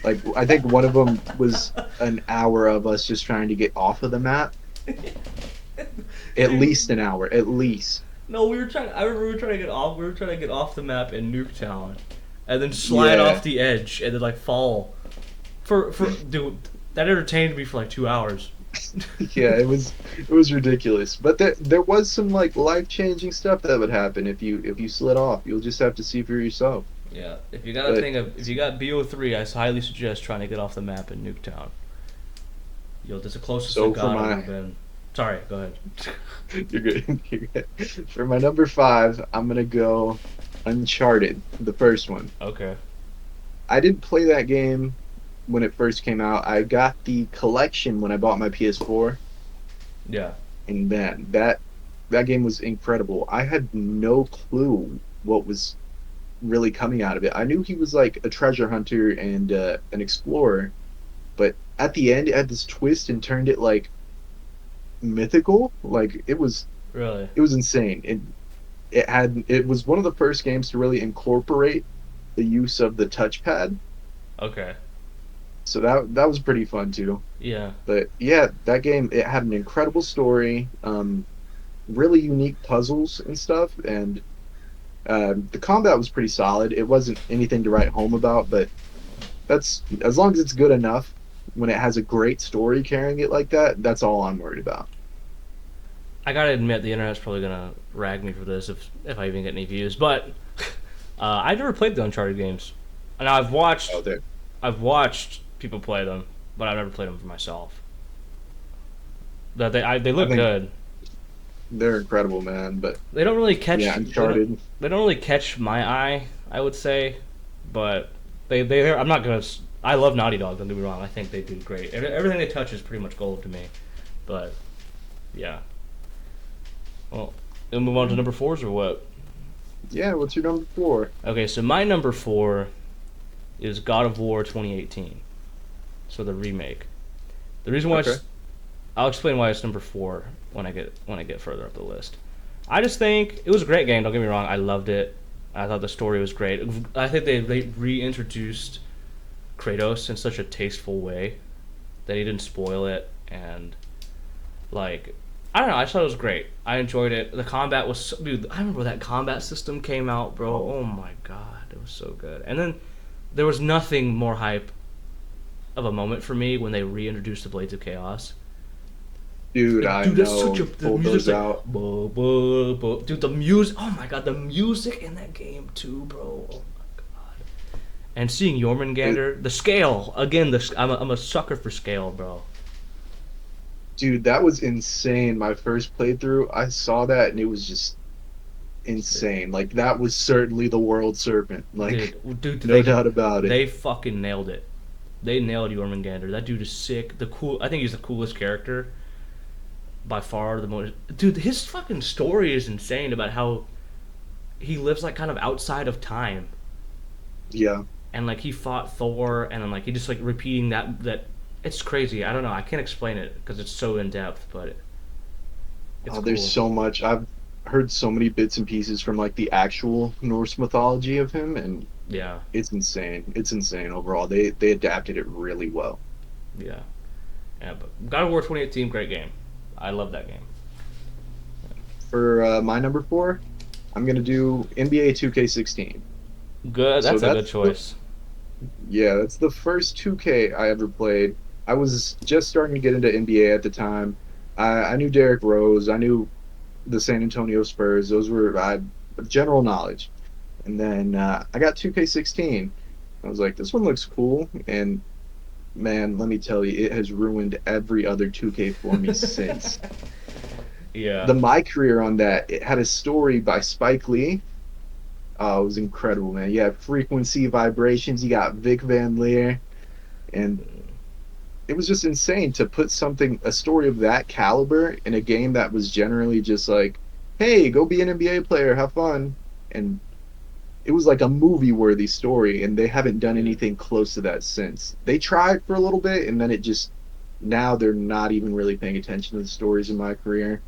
Like I think one of them was an hour of us just trying to get off of the map. At Dude, least an hour, at least. no, we were trying. I remember we were trying to get off. We were trying to get off the map in Nuketown, and then slide off Yeah, the edge, and then like fall. For dude, that entertained me for like 2 hours. yeah, it was ridiculous. But there was some like life-changing stuff that would happen if you slid off. You'll just have to see for yourself. Yeah, if you got a But thing of if you got BO3, I highly suggest trying to get off the map in Nuketown. That's the closest to so for God I've ever my been. Sorry, go ahead. you're good, you're good. For my number five, I'm gonna go Uncharted, the first one. Okay. I didn't play that game when it first came out. I got the collection when I bought my PS4, Yeah. and man, that game was incredible. I had no clue what was really coming out of it. I knew he was like a treasure hunter and an explorer, but at the end, it had this twist and turned it like mythical. Like Really. it was insane. It was one of the first games to really incorporate the use of the touchpad. Okay. So that was pretty fun too. Yeah. But yeah, that game it had an incredible story, really unique puzzles and stuff, and the combat was pretty solid. It wasn't anything to write home about, but that's as long as it's good enough. When it has a great story carrying it like that, that's all I'm worried about. I gotta admit, the internet's probably gonna rag me for this if I even get any views. But I've never played the Uncharted games, and Oh, there. I've watched people play them, but I've never played them for myself. That they I look think good. they're incredible, man. But They don't really yeah, catch. Uncharted. They don't really catch my eye. I would say, but they I'm not gonna. I love Naughty Dog. Don't get me wrong. I think they do great. Everything they touch is pretty much gold to me. But yeah. Well, we'll move on to number fours or what? Yeah, what's your number four? Okay, so my number four is God of War 2018. So the remake. The reason why Okay. I'll explain why it's number four when I get further up the list. I just think it was a great game. Don't get me wrong. I loved it. I thought the story was great. I think they reintroduced Kratos in such a tasteful way that he didn't spoil it, and like I don't know. I just thought it was great. I enjoyed it. The combat was dude. I remember when that combat system came out, bro. Oh my god, it was so good. And then there was nothing more hype of a moment for me when they reintroduced the Blades of Chaos. Dude, I Dude, that's such know. a the Pulled music's those like out. dude the music. Oh my god, the music in that game too, bro. Oh my god. And seeing It, Jormungandr, the scale again. I'm a sucker for scale, bro. dude, that was insane. My first playthrough, I saw that and it was just insane. Like that was certainly the world serpent. Like Dude, no doubt about it. they fucking nailed it. They nailed Jormungandr. That dude is sick. I think he's the coolest character by far. The most, dude. His fucking story is insane about how he lives like kind of outside of time, Yeah. and like he fought Thor, and then like he just like repeating that. It's crazy. I don't know. I can't explain it because it's so in depth, but it's Oh, there's cool. so much. I've heard so many bits and pieces from like the actual Norse mythology of him, and Yeah, it's insane. It's insane overall. They adapted it really well. yeah, yeah. But God of War 2018, great game. I love that game. For my number four, I'm gonna do NBA 2K16. Good. So That's a good that's the choice. yeah, that's the first 2K I ever played. I was just starting to get into NBA at the time. I knew Derrick Rose. I knew the San Antonio Spurs. Those were general knowledge. And then I got 2K16. I was like, this one looks cool. And man, let me tell you, it has ruined every other 2K for me since. Yeah. My career on that, it had a story by Spike Lee. It was incredible, man. You had frequency vibrations. You got Vic Van Leer, and it was just insane to put a story of that caliber in a game that was generally just like, hey, go be an NBA player, have fun. And it was like a movie worthy story, and they haven't done Dude. anything close to that since. They tried for a little bit, and then now they're not even really paying attention to the stories in my career.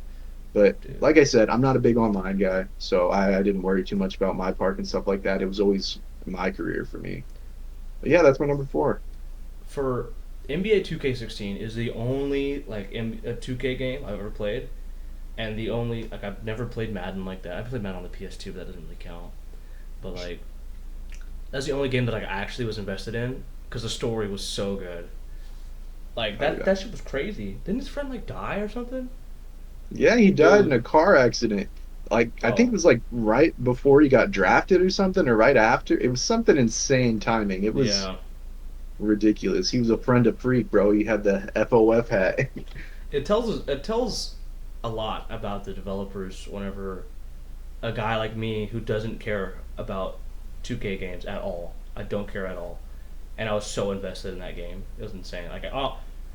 But Dude. like I said, I'm not a big online guy, so I didn't worry too much about my part and stuff like that. It was always my career for me. But yeah, that's my number four. For NBA 2K16 is the only like 2K game I've ever played, and the only like I've never played Madden like that. I played Madden on the PS2, but that doesn't really count. But like that's the only game that like, I actually was invested in because the story was so good. Like Oh that yeah. that shit was crazy. Didn't his friend like die or something? Yeah, he died in Dude. a car accident. Like I think Oh it was like right before he got drafted or something, or right after. It was something insane timing. It was yeah. ridiculous. He was a friend of Freak, bro. He had the FOF hat. It tells a lot about the developers whenever a guy like me who doesn't care about 2K games at all. I don't care at all, and I was so invested in that game. It was insane.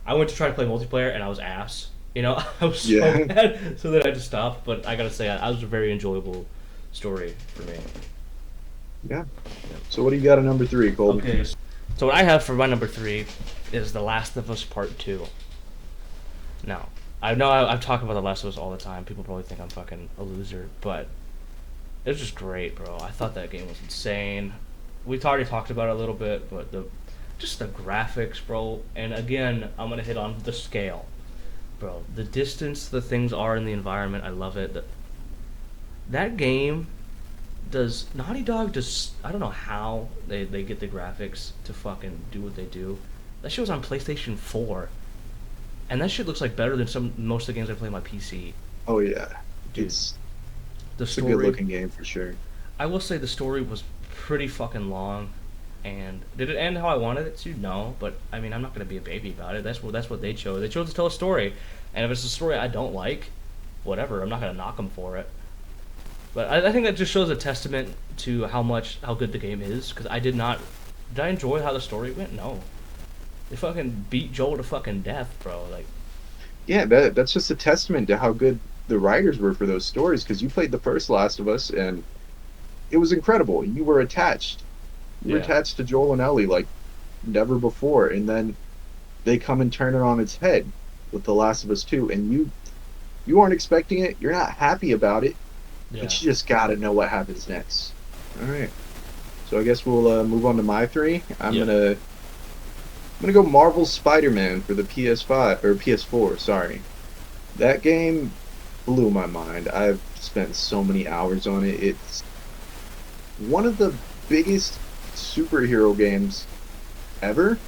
I went to try to play multiplayer and I was ass. You know, I was so Yeah, bad, so then I just stopped. But I gotta say, I was a very enjoyable story for me. yeah. So what do you got at number three, Colby? Okay, so what I have for my number three is The Last of Us Part Two. Now, I know I've talked about The Last of Us all the time. People probably think I'm fucking a loser, but it was just great, bro. I thought that game was insane. We've already talked about it a little bit, but the graphics, bro. And again, I'm gonna hit on the scale, bro. The distance the things are in the environment, I love it. That game does Naughty Dog just I don't know how they get the graphics to fucking do what they do. That shit was on PlayStation 4, and that shit looks like better than most of the games I play on my PC, Oh yeah, dude. it's The it's a good story looking game for sure. I will say the story was pretty fucking long. And did it end how I wanted it to? No, but I mean, I'm not gonna be a baby about it. That's what they chose. They chose to tell a story, and if it's a story I don't like, whatever. I'm not gonna knock them for it. But I think that just shows a testament to how good the game is. Because I did not. Did I enjoy how the story went? No. They fucking beat Joel to fucking death, bro. Like, Yeah, that's just a testament to how good the writers were for those stories. Because you played the first Last of Us, and it was incredible. You were attached. You were yeah, attached to Joel and Ellie like never before, and then they come and turn it on its head with The Last of Us 2, and you aren't expecting it. You're not happy about it, yeah, but you just got to know what happens next. All right. So I guess we'll move on to my three. yep. I'm gonna go Marvel Spider-Man for the PS5 or PS4. Sorry, that game blew my mind. I've spent so many hours on it. It's one of the biggest superhero games ever,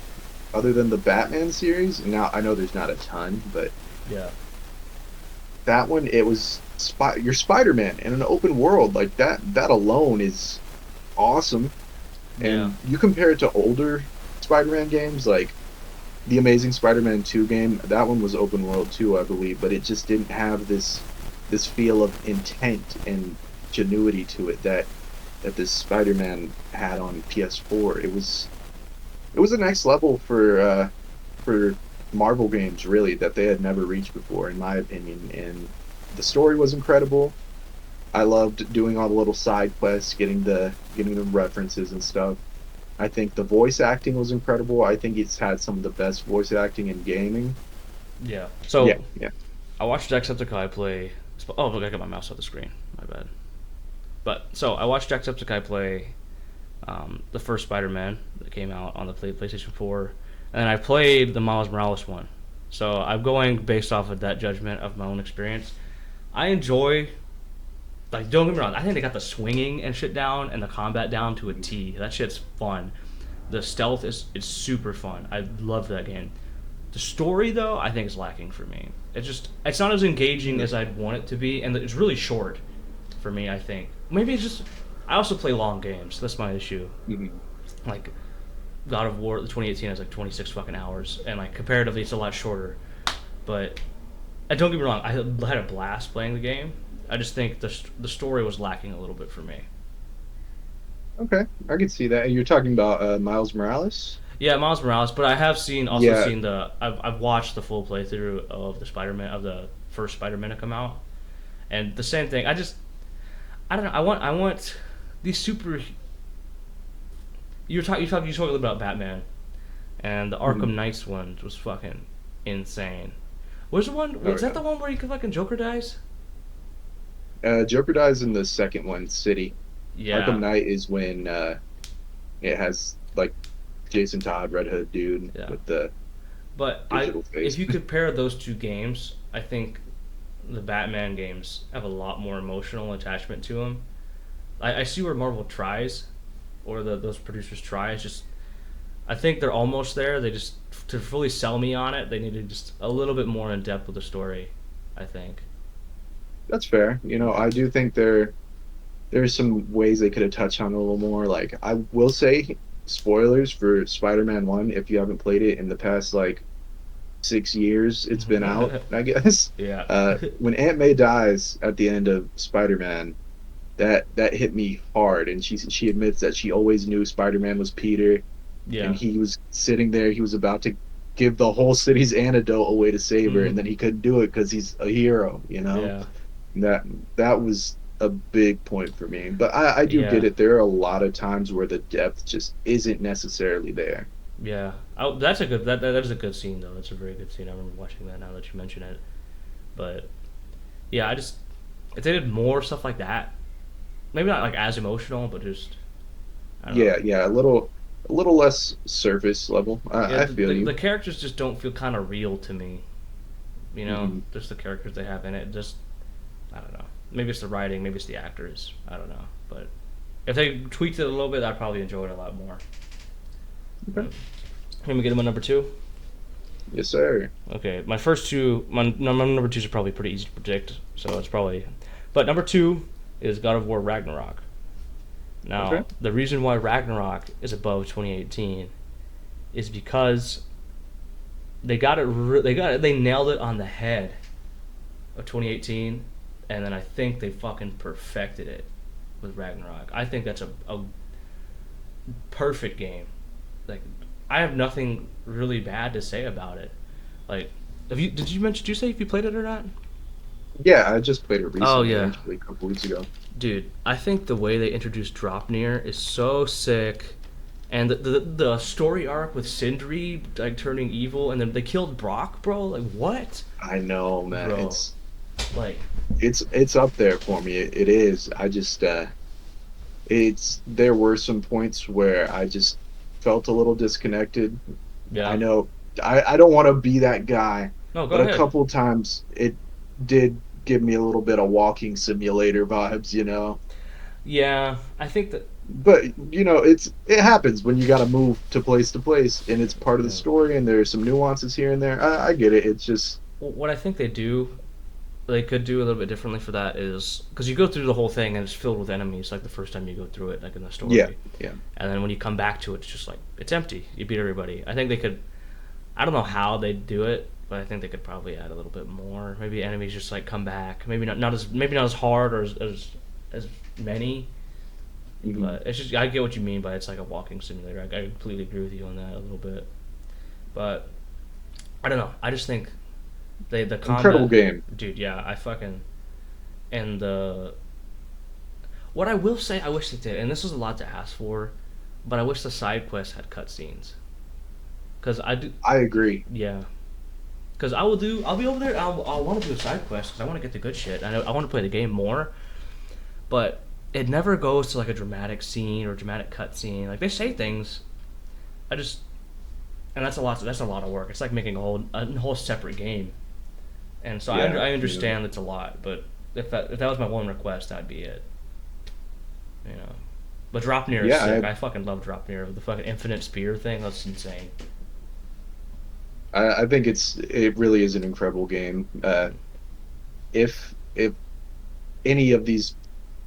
other than the Batman series. Now I know there's not a ton, but Yeah, that one it was you're Spider-Man in an open world like that. That alone is awesome. yeah, And you compare it to older Spider-Man games, like the Amazing Spider-Man 2 game, that one was open world too, I believe, but it just didn't have this feel of intent and genuity to it that this Spider-Man had on PS4. It was the next level for Marvel games really that they had never reached before in my opinion, and the story was incredible. I loved doing all the little side quests, getting the references and stuff. I think the voice acting was incredible. I think it's had some of the best voice acting in gaming. yeah. Yeah, So yeah. I watched Jacksepticeye play. Oh, look, I got my mouse off the screen. My bad. But so I watched Jacksepticeye play the first Spider-Man that came out on the PlayStation 4, and then I played the Miles Morales one. So I'm going based off of that judgment of my own experience. I enjoy, like, don't get me wrong. I think they got the swinging and shit down and the combat down to a T. That shit's fun. The stealth is it's super fun. I love that game. The story, though, I think is lacking for me. It's not as engaging as I'd want it to be, and it's really short for me. I think maybe it's just I also play long games. That's my issue. Mhm. Like God of War, the 2018 has like 26 fucking hours, and like comparatively, it's a lot shorter. But don't get me wrong, I had a blast playing the game. I just think the story was lacking a little bit for me. Okay, I can see that. You're talking about Miles Morales? Yeah, Miles Morales, but I have also Yeah. seen I've watched the full playthrough of the first Spider-Man to come out, and the same thing. I don't know. I want these super. You talking about Batman, and the Mhm. Arkham Knights one was fucking insane. Was the one? Oh Was that yeah. the one where you could fucking Joker dies? Joker dies in the second one, City. Arkham Yeah, Knight is when it has like Jason Todd, Red Hood dude yeah. with the But digital if face. you compare those two games, I think the Batman games have a lot more emotional attachment to them. I see where Marvel tries, or those producers try. It's just I think they're almost there. They just to fully sell me on it, they need to just a little bit more in depth with the story. I think. That's fair. I do think there's some ways they could have touched on it a little more. Like I will say, spoilers for Spider-Man 1 if you haven't played it in the past like 6 years it's been out, I guess. Yeah. When Aunt May dies at the end of Spider-Man, that hit me hard, and she admits that she always knew Spider-Man was Peter, and Yeah. he was sitting there, he was about to give the whole city's antidote away to save her, and then Mm. he couldn't do it because he's a hero. Yeah. That that was a big point for me. But I do get Yeah. it. There are a lot of times where the depth just isn't necessarily there. Yeah. That's a good that is a good scene though. That's a very good scene. I remember watching that now that you mention it. But yeah, I just if they did more stuff like that, maybe not like as emotional, but just I don't know. Yeah, yeah, a little less surface level. Yeah, I feel the you. characters just don't feel kind of real to me. You know, Hmm. just the characters they have in it. Just I don't know. Maybe it's the writing, maybe it's the actors. I don't know. But if they tweaked it a little bit, I'd probably enjoy it a lot more. Okay. But, can we get him a number two? Yes, sir. Okay, my first two, my number twos are probably pretty easy to predict, so it's probably. But number two is God of War Ragnarok. Okay. Now, the reason why Ragnarok is above 2018 is because they nailed it on the head of 2018, and then I think they fucking perfected it with Ragnarok. I think that's a perfect game. Like, I have nothing really bad to say about it. Like, did you say if you played it or not? Yeah, I just played it Oh recently, yeah, actually, a couple weeks ago. dude. I think the way they introduced Dropnir is so sick, and the story arc with Sindri like turning evil, and then they killed Brock, bro. Like what, I know, man. bro? It's Like it's up there for me. It is. I just it's there were some points where I just felt a little disconnected. I yeah. know I don't want to be that guy, No, go but a ahead. couple times it did give me a little bit of walking simulator vibes. Yeah, I think that. But it happens when you got to place, and it's part of the Yeah. story, and there's some nuances here and there. I get it. It's just What I think they could do a little bit differently for that is because you go through the whole thing and it's filled with enemies like the first time you go through it, like in the yeah, story, yeah. and then when you come back to it, it's just like it's empty. You beat everybody. I think they could. I don't know how they do it, but I think they could probably add a little bit more. Maybe enemies just like come back. Maybe not as hard or as many. Mhm. But it's just I get what you mean by it's like a walking simulator. I completely agree with you on that a little bit. But I don't know. I just think the Incredible combat, game. dude. Yeah, I fucking and the what I will say I wish they did, and this is a lot to ask for, but I wish the side quests had cutscenes. Cause I do, I agree. yeah. Cause I'll be over there. I'll want to do a side quest because I want to get the good shit. I want to play the game more, but it never goes to like a dramatic scene or dramatic cutscene. Like they say things, I just and that's a lot. That's a lot of work. It's like making a whole separate game. And so Yeah, I yeah. understand it's a lot, but if that was my one request, that'd be it. You know. But Drop Near is Yeah, sick. I fucking love Drop Near. The fucking infinite spear thing. That's insane. I think it really is an incredible game. If any of these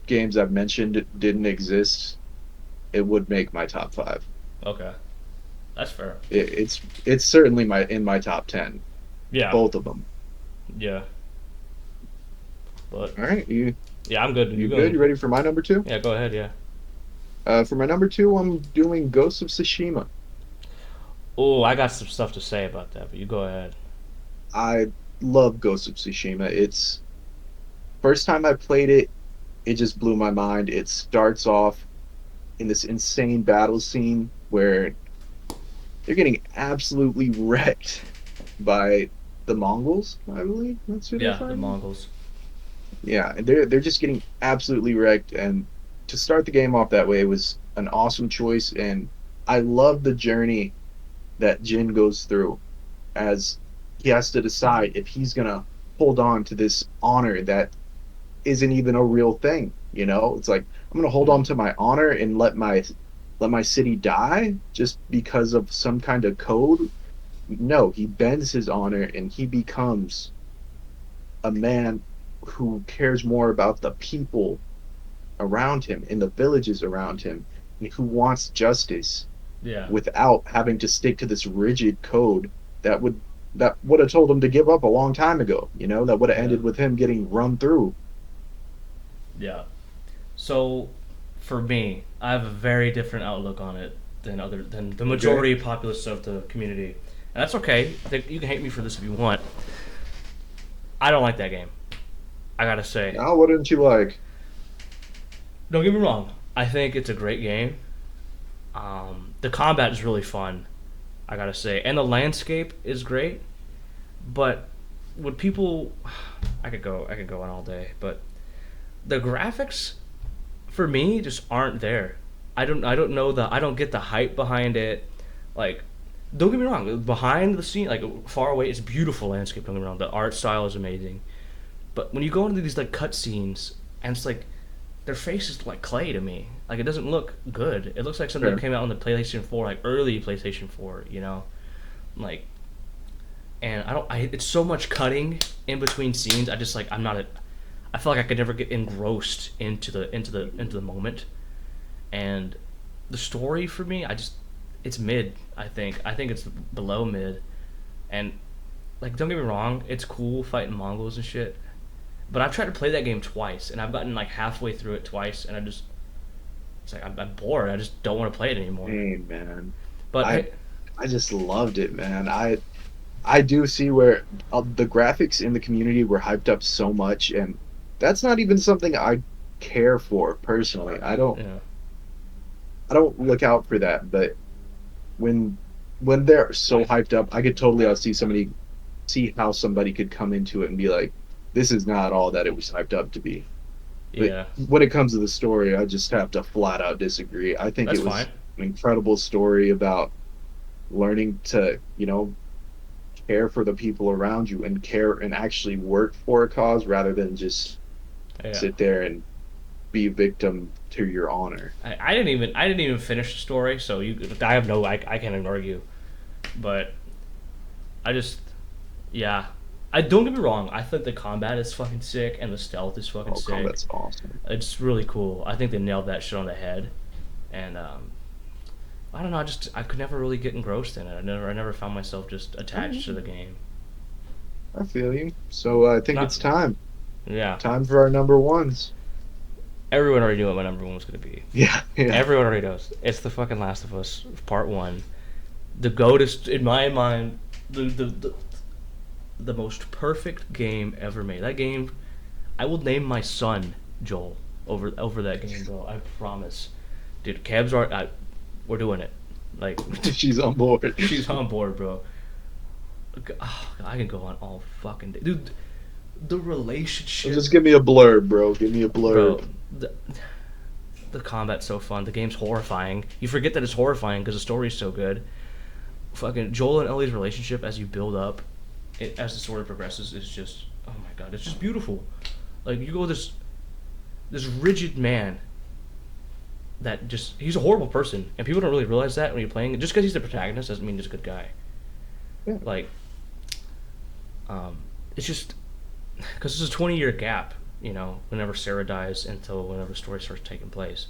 games I've mentioned didn't exist, it would make my top five. Okay, that's fair. It's certainly my in my top 10, Yeah, both of them. yeah, but All right, yeah, I'm good. you You good? You going? ready for my number two? Yeah, go ahead. Yeah. For my number two, I'm doing Ghost of Tsushima. Oh, I got some stuff to say about that, but you go ahead. I love Ghost of Tsushima. It's first time I played it, it just blew my mind. It starts off in this insane battle scene where they're getting absolutely wrecked by the Mongols, I believe. That's who they're Yeah, the fighting. Mongols. Yeah, and they're just getting absolutely wrecked. And to start the game off that way was an awesome choice. And I love the journey that Jin goes through as he has to decide if he's gonna hold on to this honor that isn't even a real thing. It's like I'm gonna hold Mm. on to my honor and let my city die just because of some kind of code. No, he bends his honor and he becomes a man who cares more about the people around him in the villages around him and who wants justice Yeah, without having to stick to this rigid code that would have told him to give up a long time ago. That would have yeah, ended with him getting run through. yeah. So, for me, I have a very different outlook on it than the Okay. majority populace of the community, and that's okay. You can hate me for this if you want. I don't like that game. I gotta say. Now, what didn't you like? Don't get me wrong. I think it's a great game. The combat is really fun. I gotta say, and the landscape is great. But would people? I could go on all day. But the graphics for me just aren't there. I don't know the I don't get the hype behind it. Like, don't get me wrong, behind the scene, like far away, it's beautiful landscape. Don't get me wrong, the art style is amazing. But when you go into these like cut scenes, and it's like their face is like clay to me. Like it doesn't look good. It looks like something that Fair. came out on the PlayStation 4, like early PlayStation 4. Like, and I don't. It's so much cutting in between scenes. I just like I'm not a. I feel like I could never get engrossed into the moment. And the story for me, it's mid. I think it's below mid. And like, don't get me wrong, it's cool fighting Mongols and shit. But I've tried to play that game twice, and I've gotten like halfway through it twice, and it's like I'm bored. I just don't want to play it anymore. Hey, man. But I hey, I just loved it, man. I do see where the graphics in the community were hyped up so much, and that's not even something I care for personally. yeah, I don't look out for that, but when when they're so hyped up, I could totally see how somebody could come into it and be like, this is not all that it was hyped up to be. But yeah, when it comes to the story, I just have to flat out disagree. I think that's it fine. was an incredible story about learning to, care for the people around you and care and actually work for a cause rather than just Yeah, sit there and be a victim to your honor. I didn't even finish the story, so I have no I can't even argue. But I just yeah. I don't get me wrong. I think the combat is fucking sick and the stealth is fucking Oh, sick. combat's awesome. It's really cool. I think they nailed that shit on the head. And I don't know. I could never really get engrossed in it. I never found myself just attached to the game. I feel you. So I think Not it's time. yeah. Time for our number ones. Everyone already knew what my number one was gonna be. Yeah, yeah. Everyone already knows. It's the fucking Last of Us Part One. The goat is in my mind the most perfect game ever made. That game, I will name my son Joel over that game, bro. I promise, dude. We're doing it. Like, She's on board. she's on board, bro. Oh, I can go on all fucking day, dude. The So relationship, just give me a blurb, bro. Give me a bro. blurb. The combat's so fun. The game's horrifying. You forget that it's horrifying because the story's so good. Fucking Joel and Ellie's relationship as you build up, as the story progresses, is just oh my god, it's just beautiful. Like you go this rigid man that just he's a horrible person, and people don't really realize that when you're playing. Just because he's the protagonist doesn't mean he's a good guy. Yeah. Like, um, it's just because there's a 20-year gap, whenever Sarah dies until whenever the story starts taking place.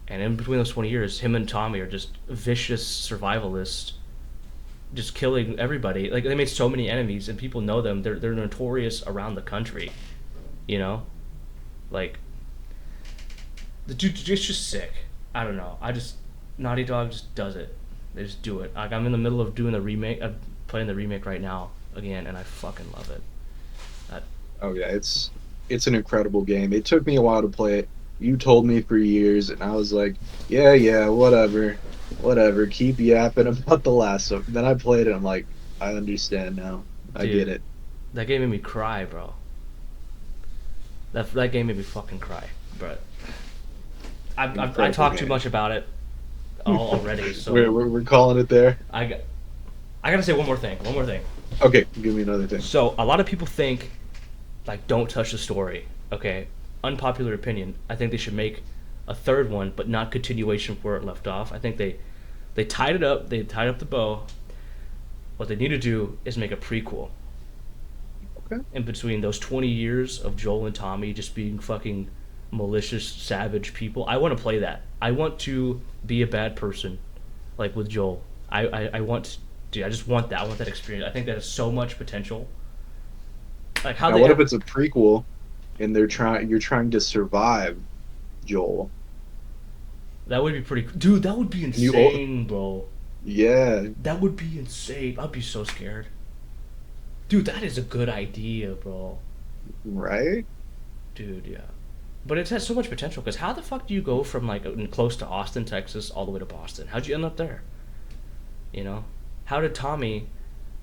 And in between those 20 years, him and Tommy are just vicious survivalists, just killing everybody. Like, they made so many enemies, and people know them. They're notorious around the country, you know? Like, the dude, it's just sick. I don't know. Naughty Dog just does it. They just do it. Like, I'm in the middle of doing the remake, playing the remake right now again, and I fucking love it. That, Oh yeah, it's an incredible game. It took me a while to play it. You told me for years, and I was like, yeah, yeah, whatever, whatever. Keep yapping about the last one. Then I played it. I'm like, I understand now. I get dude, it. that game made me cry, bro. That game made me fucking cry, but I Incredible talked too game. much about it already. We're, So we're we're calling it there. I got I gotta say one more thing. One more thing. Okay, give me another thing. So a lot of people think like don't touch the story. Okay, unpopular opinion. I think they should make a third one, but not continuation where it left off. I think they tied it up. They tied up the bow. What they need to do is make a prequel Okay. in between those 20 years of Joel and Tommy just being fucking malicious, savage people. I want to play that. I want to be a bad person, like with Joel. I want, dude, I just want that. I want that experience. I think that has so much potential. Like how Now, they what if have, it's a prequel and you're trying to survive Joel? that would be pretty, dude. That would be And you, insane, bro. yeah, That would be insane. I'd be so scared, dude. That is a good idea, bro. right? Dude, yeah. But it has so much potential because how the fuck do you go from like close to Austin, Texas, all the way to Boston? How'd you end up there? You know, how did Tommy?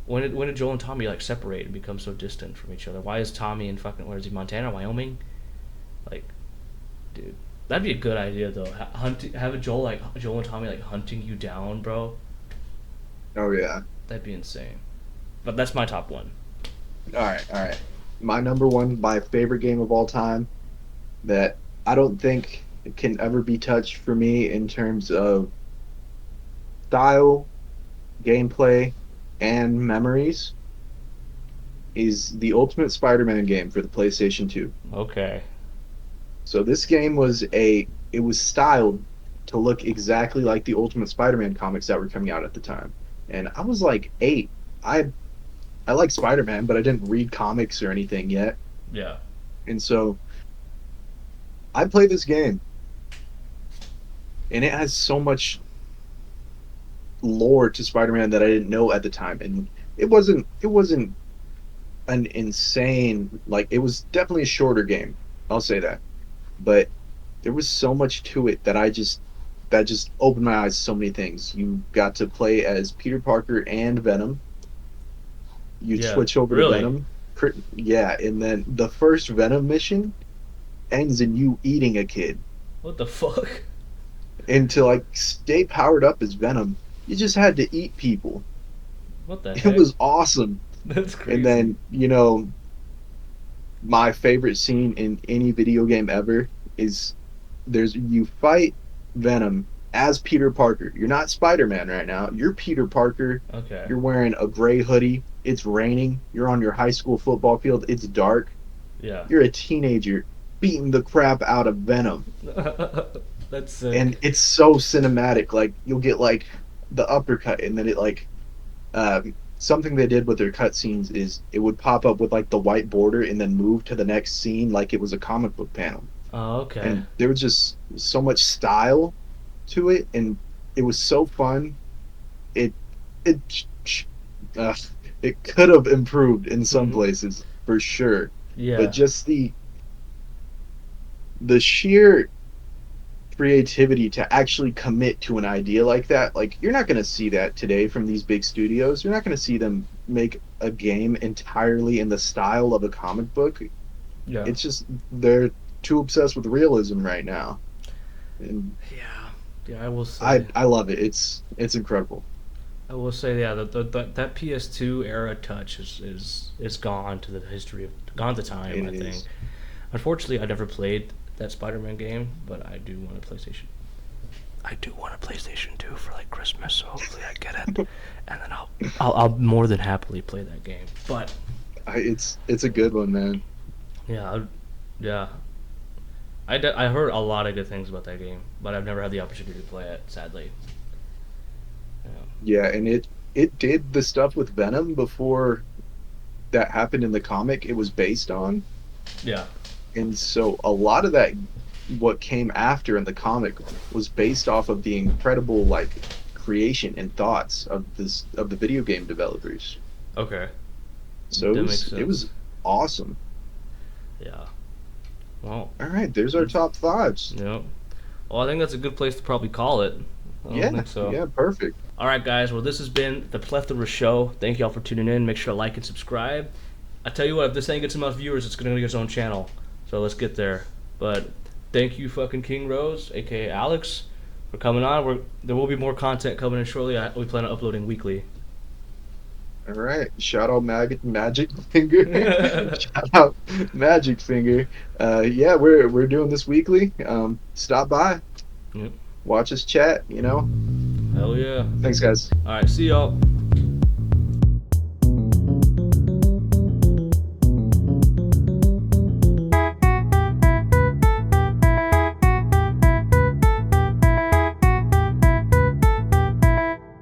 When did Joel and Tommy like separate and become so distant from each other? Why is Tommy in fucking where is he? Montana, Wyoming? Like, dude, that'd be a good idea though. Have a Joel and Tommy like hunting you down, bro. Oh yeah. That'd be insane. But that's my top one. All right, all right. My number one, my favorite game of all time that I don't think it can ever be touched for me in terms of style, gameplay, and memories is the Ultimate Spider-Man game for the PlayStation 2. Okay. So this game it was styled to look exactly like the Ultimate Spider-Man comics that were coming out at the time. And I was like 8. I like Spider-Man, but I didn't read comics or anything yet. Yeah. And so I played this game and it has so much lore to Spider-Man that I didn't know at the time. And it wasn't an insane, like it was definitely a shorter game. I'll say that. But there was so much to it that just opened my eyes to so many things. You got to play as Peter Parker and Venom. You Yeah. switch over to Really? Venom. Yeah, and then the first Venom mission ends in you eating a kid. What the fuck? And to like stay powered up as Venom, you just had to eat people. What the It heck? was awesome. That's And crazy. then, my favorite scene in any video game ever is there's you fight Venom as Peter Parker. You're not Spider-Man right now. You're Peter Parker. Okay. You're wearing a gray hoodie. It's raining. You're on your high school football field. It's dark. Yeah. You're a teenager beating the crap out of Venom. That's And sick. it's so cinematic. Like you'll get like the uppercut and then it like something they did with their cutscenes is it would pop up with like the white border and then move to the next scene like it was a comic book panel. Oh, okay. And there was just so much style to it, and it was so fun. It it uh, it could have improved in some Hmm. places for sure, but Yeah. just the sheer creativity to actually commit to an idea like that, like you're not going to see that today from these big studios. You're not going to see them make a game entirely in the style of a comic book. Yeah. It's just they're too obsessed with realism right now, and Yeah. Yeah. I will I say. I love it. It's incredible. I will say. Yeah. That PS2 era touch is gone to the history of gone to time. It I think. is. Unfortunately, I never played that Spider-Man game, but I do want a PlayStation. I do want a PlayStation 2 for like Christmas, so hopefully I get it, and then I'll more than happily play that game. But it's a good one, man. yeah, yeah, I heard a lot of good things about that game, but I've never had the opportunity to play it. Sadly. Yeah. Yeah, and it did the stuff with Venom before that happened in the comic it was based on. Yeah. And so a lot of that what came after in the comic was based off of the incredible like creation and thoughts of the video game developers. Okay. So That makes it sense. was awesome. Yeah. Well. All right, there's our top fives. Yeah. Well, I think that's a good place to probably call it. I don't Yeah, think so. yeah, perfect. All right, guys. Well, this has been the Plethora Show. Thank you all for tuning in. Make sure to like and subscribe. I tell you what, if this thing gets enough viewers, it's gonna get its own channel. So let's get there. But thank you, fucking King Rose, aka Alex, for coming on. There will be more content coming in shortly. We plan on uploading weekly. All right, shout out Magic Finger. Shout out Magic Finger. Yeah, we're doing this weekly. Stop by, Yep. watch us chat. Hell yeah. Thanks, guys. All right. See y'all.